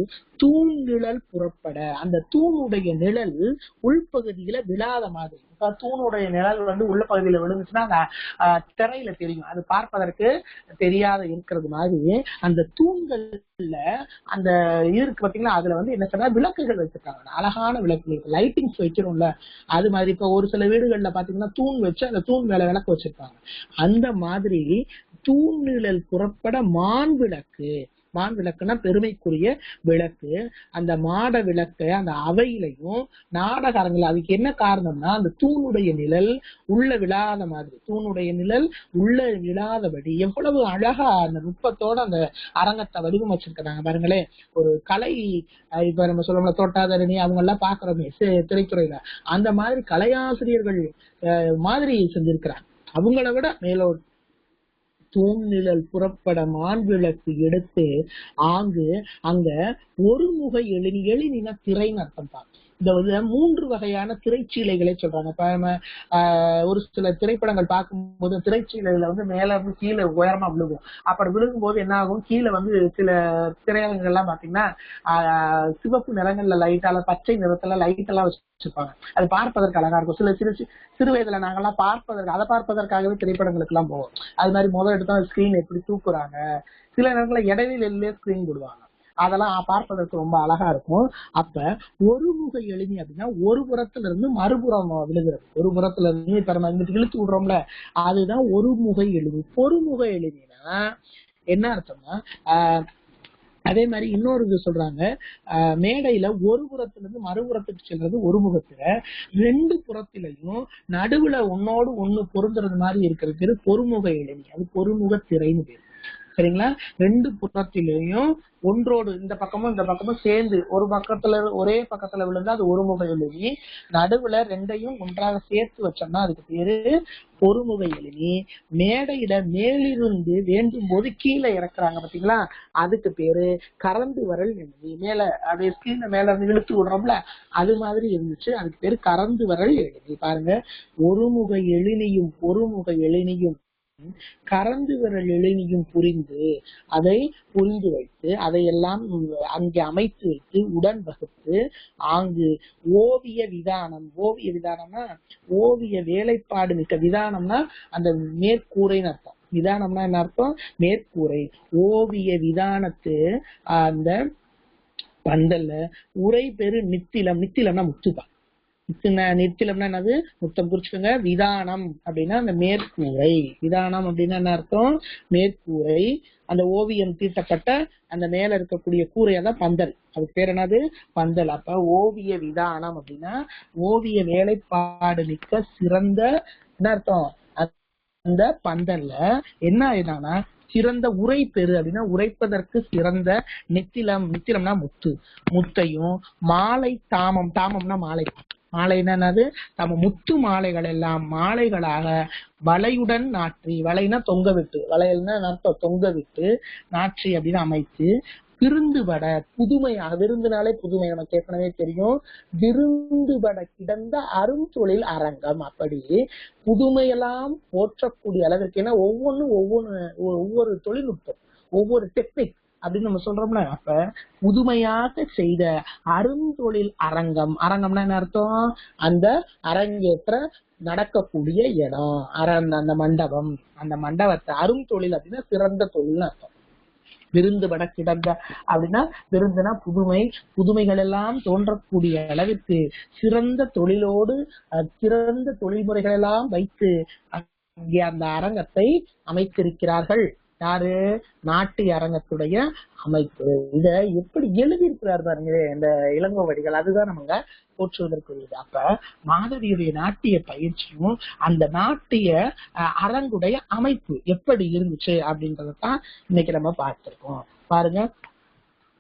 A: தூண் நிழல் புறப்பட, அந்த தூணுடைய நிழல் உள்பகுதியில விழாத மாதிரி. தூணுடைய நிழல் உள்ள பகுதியில விழுந்துச்சுன்னா திரையில தெரியும், அது பார்ப்பதற்கு தெரியாத இருக்கிறது மாதிரி அந்த தூண்கள்ல அந்த இருக்கு பாத்தீங்கன்னா. அதுல என்ன சொன்னா விளக்குகள் வச்சிருக்காங்க, அழகான விளக்குகள், லைட்டிங்ஸ் வைக்கிறோம்ல அது மாதிரி. இப்ப ஒரு சில வீடுகள்ல பாத்தீங்கன்னா தூண் வச்சு அந்த தூண் மேல விளக்கு வச்சிருப்பாங்க. அந்த மாதிரி தூண் நிழல் புறப்பட மான் விளக்கு. மான் விளக்குன்னா பெருமைக்குரிய விளக்கு. அந்த மாட விளக்கு அந்த அவையிலையும் நாடக அரங்கில் அதுக்கு என்ன காரணம்னா அந்த தூணுடைய நிழல் உள்ள விழாத மாதிரி, தூணுடைய நிழல் உள்ள விழாதபடி எவ்வளவு அழகா அந்த நுட்பத்தோட அந்த அரங்கத்தை வடிவமைச்சிருக்கிறாங்க பாருங்களேன். ஒரு கலை, இப்ப நம்ம சொல்லணும் தோட்டாதரணி அவங்க எல்லாம் பாக்குறோமே திரைத்துறையில, அந்த மாதிரி கலையாசிரியர்கள் மாதிரி செஞ்சிருக்கிறாங்க. அவங்கள விட மேலோர் தூண் நிழல் புறப்பட மான் விளக்கு எடுத்து ஆங்கு அங்க ஒரு முக எழினின திரைன்னு அர்த்தம் தான். இந்த 3 வகையான திரைச்சீலைகளை சொல்றாங்க. இப்ப நம்ம ஒரு சில திரைப்படங்கள் பார்க்கும்போது திரைச்சீலையில மேல இருந்து கீழே உயரமா விழுகும். அப்படி விழுகும் போது என்ன ஆகும், கீழே சில திரையரங்கள்லாம் பாத்தீங்கன்னா சிவப்பு நிறங்கள்ல லைட்டால பச்சை நிறத்துல லைட் எல்லாம் வச்சிருப்பாங்க. அது பார்ப்பதற்கு அழகா இருக்கும். சிறு வயதுல நாங்கெல்லாம் அதை பார்ப்பதற்காகவே திரைப்படங்களுக்கு எல்லாம் போவோம். அது மாதிரி முதல் எடுத்தா ஸ்கிரீன் எப்படி தூக்குறாங்க, சில நேரத்துல இடையில ஸ்கிரீன் போடுவாங்க, அதெல்லாம் பார்ப்பதற்கு ரொம்ப அழகா இருக்கும். அப்ப ஒரு முக எளிமை அப்படின்னா ஒரு புறத்துல இருந்து மறுபுறம் விழுகிறது. ஒரு புறத்துல இருந்து இப்ப நம்ம இழுத்து விடுறோம்ல, அதுதான் ஒரு முக எளிமை. பொறுமுக எளிமைனா என்ன அர்த்தம்னா அதே மாதிரி இன்னொரு இது சொல்றாங்க, மேடையில ஒரு புறத்துல இருந்து மறுபுறத்துக்கு செல்றது ஒரு முகத்துல, 2 புறத்திலையும் நடுவுல ஒன்னோடு ஒண்ணு பொருந்துறது மாதிரி இருக்கிறது பேரு பொறுமுக எளிமை. அது பொறுமுக திரைன்னு பேரு. சரிங்களா? 2 புறத்திலையும் ஒன்றோடு இந்த பக்கமும் சேர்ந்து ஒரு பக்கத்துல ஒரே பக்கத்துல விழுந்தா அது ஒரு முக எளிமை. நடுவுல 2ஐயும் ஒன்றாக சேர்த்து வச்சோம்னா அதுக்கு பேரு பொறுமுக எளிமை. மேடையில மேலிருந்து வேண்டும் போது கீழே இறக்குறாங்க பாத்தீங்களா, அதுக்கு பேரு கறந்து வரல் எளிமை. மேல அப்படியே ஸ்கிரீன் மேல இருந்து இழுத்து விடுறோம்ல, அது மாதிரி இருந்துச்சு, அதுக்கு பேரு கறந்து வரல் எளிமை. பாருங்க, ஒருமுக எளிமையும் பொறுமுக எளிமையும் கறந்து விரல் எளிமையும் புரிந்து அதை புரிந்து வைத்து அதையெல்லாம் அங்கே அமைத்து வைத்து உடன் வகுத்து ஆங்கு ஓவிய விதானம்னா ஓவிய வேலைப்பாடு மிக்க, விதானம்னா அந்த மேற்கூரைன்னு அர்த்தம். விதானம்னா என்ன அர்த்தம்? மேற்கூரை. ஓவிய விதானத்து அந்த பந்தல்ல உரை பெரு நித்திலம்னா முத்துதான். நித்திலம்னா என்னது? முத்தம் குறிச்சுக்கோங்க. விதானம் அப்படின்னா அந்த மேற்கூரை. விதானம் அப்படின்னா என்ன அர்த்தம்? மேற்கூரை. அந்த ஓவியம் தீட்டப்பட்ட அந்த மேல இருக்கக்கூடிய கூரையாதான் பந்தல், அதுக்கு பேர் என்னது? பந்தல். அப்ப ஓவிய விதானம் அப்படின்னா ஓவிய வேலைப்பாடு மிக்க சிறந்த என்ன அர்த்தம்? அந்த பந்தல்ல என்ன என்னன்னா சிறந்த உரை பெரு அப்படின்னா உரைப்பதற்கு சிறந்த நித்திலம்னா முத்தையும் மாலை தாமம்னா மாலை என்னது? தம முத்து மாலைகள் எல்லாம் மாலைகளாக வளையுடன் நாற்றி, வளைனா தொங்க விட்டு, வளையல்னா அர்த்தம் தொங்க விட்டு, நாற்றி அப்படின்னு அமைத்து விருந்துபட புதுமையாக, விருந்துனாலே புதுமை நமக்கு ஏற்கனவே தெரியும், விருந்துபட கிடந்த அருந்தொழில் அரங்கம். அப்படி புதுமையெல்லாம் போற்றக்கூடிய அளவிற்கு, ஏன்னா ஒவ்வொரு தொழில்நுட்பம், ஒவ்வொரு டெக்னிக் அப்படின்னு நம்ம சொல்றோம்ல, அப்ப புதுமையாக செய்த அருந்தொழில் அரங்கம். அரங்கம்னா என்ன அர்த்தம்? அந்த அரங்கேற்ற நடக்கக்கூடிய இடம், அந்த மண்டபம். அந்த மண்டபத்தை அருந்தொழில் அப்படின்னா சிறந்த தொழில்னு அர்த்தம். விருந்துபட கிடந்த அப்படின்னா விருந்துனா புதுமைகள் எல்லாம் தோன்றக்கூடிய அளவிற்கு சிறந்த தொழிலோடு சிறந்த தொழில்முறைகள் எல்லாம் வைத்து அங்கே அந்த அரங்கத்தை அமைத்திருக்கிறார்கள். யாரு? நாட்டிய அரங்கத்துடைய அமைப்பு. இத எப்படி எழுதியிருக்கிறார் பாருங்க இந்த இளங்கோவடிகள், அதுதான் நம்ம போற்றுவதற்குரியது. அப்ப மாதவியுடைய நாட்டிய பயிற்சியும் அந்த நாட்டிய அரங்குடைய அமைப்பு எப்படி இருந்துச்சு அப்படின்றதான் இன்னைக்கு நம்ம பார்த்திருக்கோம். பாருங்க,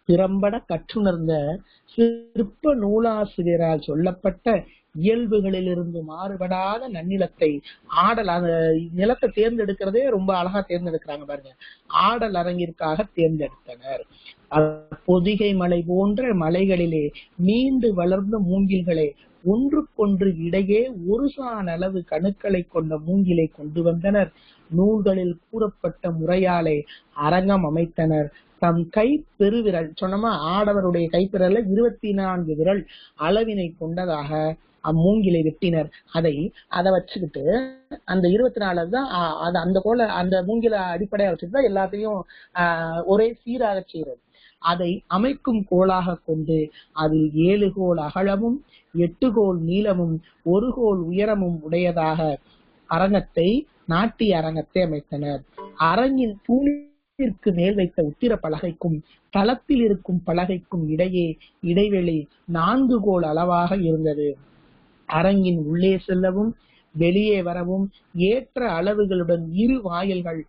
A: திறம்பட கற்றுணர்ந்த சிற்ப நூலாசிரியரால் சொல்லப்பட்ட இயல்புகளிலிருந்து மாறுபடாத நன்னிலத்தை ஆடல், அந்த நிலத்தை தேர்ந்தெடுக்கிறதே ரொம்ப அழகா தேர்ந்தெடுக்கிறாங்க பாருங்க. ஆடல் அரங்கிற்காக தேர்ந்தெடுத்தனர். பொதிகை மலை போன்ற மலைகளிலே மீண்டு வளர்ந்த மூங்கில்களை ஒன்றுக்கொன்று இடையே ஒரு சான் அளவு கணுக்களை கொண்ட மூங்கிலை கொண்டு வந்தனர். நூல்களில் கூறப்பட்ட முறையாலே அரங்கம் அமைத்தனர். தம் கை பெருவிரல், சொன்னமா ஆடவருடைய கைப்பிரல்ல 24 விரல் அளவினை கொண்டதாக அம்மூங்கிலை வெட்டினர். அதை வச்சுக்கிட்டு அந்த 24 தான் அந்த மூங்கில அடிப்படையா வச்சுட்டு எல்லாத்தையும் ஒரே சீராக செய்யறது. அதை அமைக்கும் கோலாக கொண்டு அதில் 7 கோல் அகலமும் 8 கோல் நீளமும் 1 கோல் உயரமும் உடையதாக நாட்டிய அரங்கத்தை அமைத்தனர். அரங்கின் தூணி மேல் வைத்த உத்திர பலகைக்கும் தளத்தில் இருக்கும் பலகைக்கும் இடையே இடைவெளி 4 கோல் அளவாக இருந்தது. அரங்கின் உள்ளே செல்லவும் வெளியே வரவும் ஏற்ற அளவுகளுடன் 2 வாயில்கள்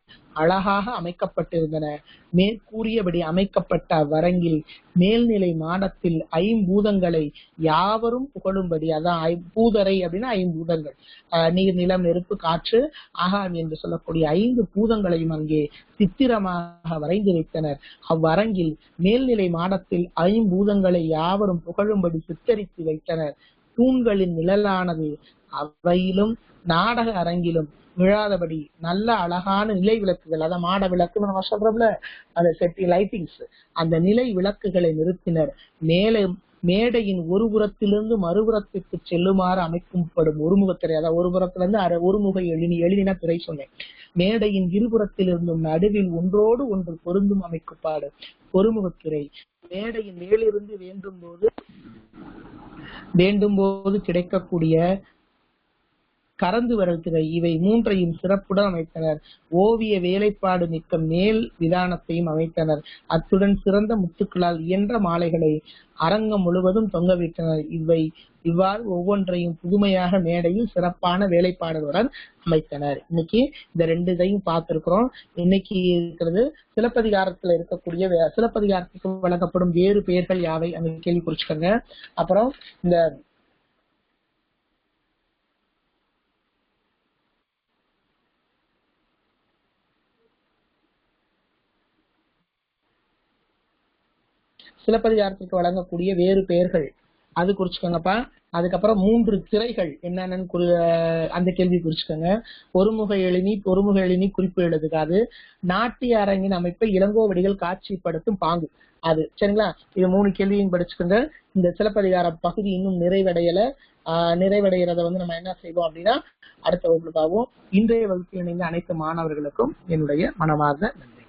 A: அழகாக அமைக்கப்பட்டிருந்தன. மேற்கூறியபடி அமைக்கப்பட்ட அவ்வரங்கில் மேல்நிலை மாடத்தில் 5 பூதங்களை யாவரும் புகழும்படி, அதான் பூதரை அப்படின்னா 5 பூதங்கள், நீர் நிலம் நெருப்பு காற்று ஆகாயம் என்று சொல்லக்கூடிய 5 பூதங்களையும் அங்கே சித்திரமாக வரைந்து வைத்தனர். அவ்வரங்கில் மேல்நிலை மாடத்தில் 5 பூதங்களை யாவரும் புகழும்படி சித்தரித்து வைத்தனர். தூண்களின் நிழலானது அவையிலும் நாடக அரங்கிலும் விழாதபடி நல்ல அழகான நிலை விளக்குகள், அத மாட விளக்கு நம்ம சொல்றோம்ல, அந்த செட்டி லைட்டிங்ஸ், அந்த நிலை விளக்குகளை நிறுத்தினர். மேடையின் ஒரு புறத்திலிருந்து மறுபுறத்திற்கு செல்லுமாறு அமைக்கப்படும் ஒருமுகத்திரை, அதாவது ஒரு புறத்துல இருந்து ஒருமுக எழிலின திரை சொன்னேன். மேடையின் இருபுறத்திலிருந்தும் நடுவில் ஒன்றோடு ஒன்று பொருந்தும் அமைக்கப்பாடு ஒருமுகத்திரை. மேடையின் மேலிருந்து வேண்டும் போது கிடைக்கக்கூடிய கறந்து வரல் திரை, இவை 3ஐயும் சிறப்புடன் அமைத்தனர். ஓவிய வேலைப்பாடு மிக்க மேல் விதானத்தையும் அமைத்தனர். அத்துடன் சிறந்த முத்துக்களால் இயன்ற மாலைகளை அரங்கம் முழுவதும் தொங்கவிட்டனர். இவ்வாறு ஒவ்வொன்றையும் புதுமையாக மேடையில் சிறப்பான வேலைப்பாடுகளுடன் அமைத்தனர். இன்னைக்கு இந்த 2 இதையும் பார்த்திருக்கிறோம். இன்னைக்கு இருக்கிறது சிலப்பதிகாரத்துல இருக்கக்கூடிய சிலப்பதிகாரத்துக்கு வழங்கப்படும் வேறு பெயர்கள் யாவை அந்த கேள்வி குறிச்சுக்கோங்க. அப்புறம் இந்த சிலப்பதிகாரத்துக்கு வழங்கக்கூடிய வேறு பெயர்கள் அது குறிச்சுக்கோங்கப்பா. அதுக்கப்புறம் 3 திரைகள் என்னன்னு அந்த கேள்வி குறிச்சுக்கோங்க. ஒருமுக எழினி குறிப்பு எழுதுகாது. நாட்டிய அரங்கின் அமைப்பை இளங்கோவடிகள் காட்சிப்படுத்தும் பாங்கு அது. சரிங்களா? இது 3 கேள்வியும் படிச்சுக்கோங்க. இந்த சிலப்பதிகார பகுதி இன்னும் நிறைவடைகிறத நம்ம என்ன செய்வோம் அப்படின்னா அடுத்த வகுப்புக்காகவும். இன்றைய வகுப்பில் இணைந்த அனைத்து மாணவர்களுக்கும் என்னுடைய மனமார்ந்த நன்றி.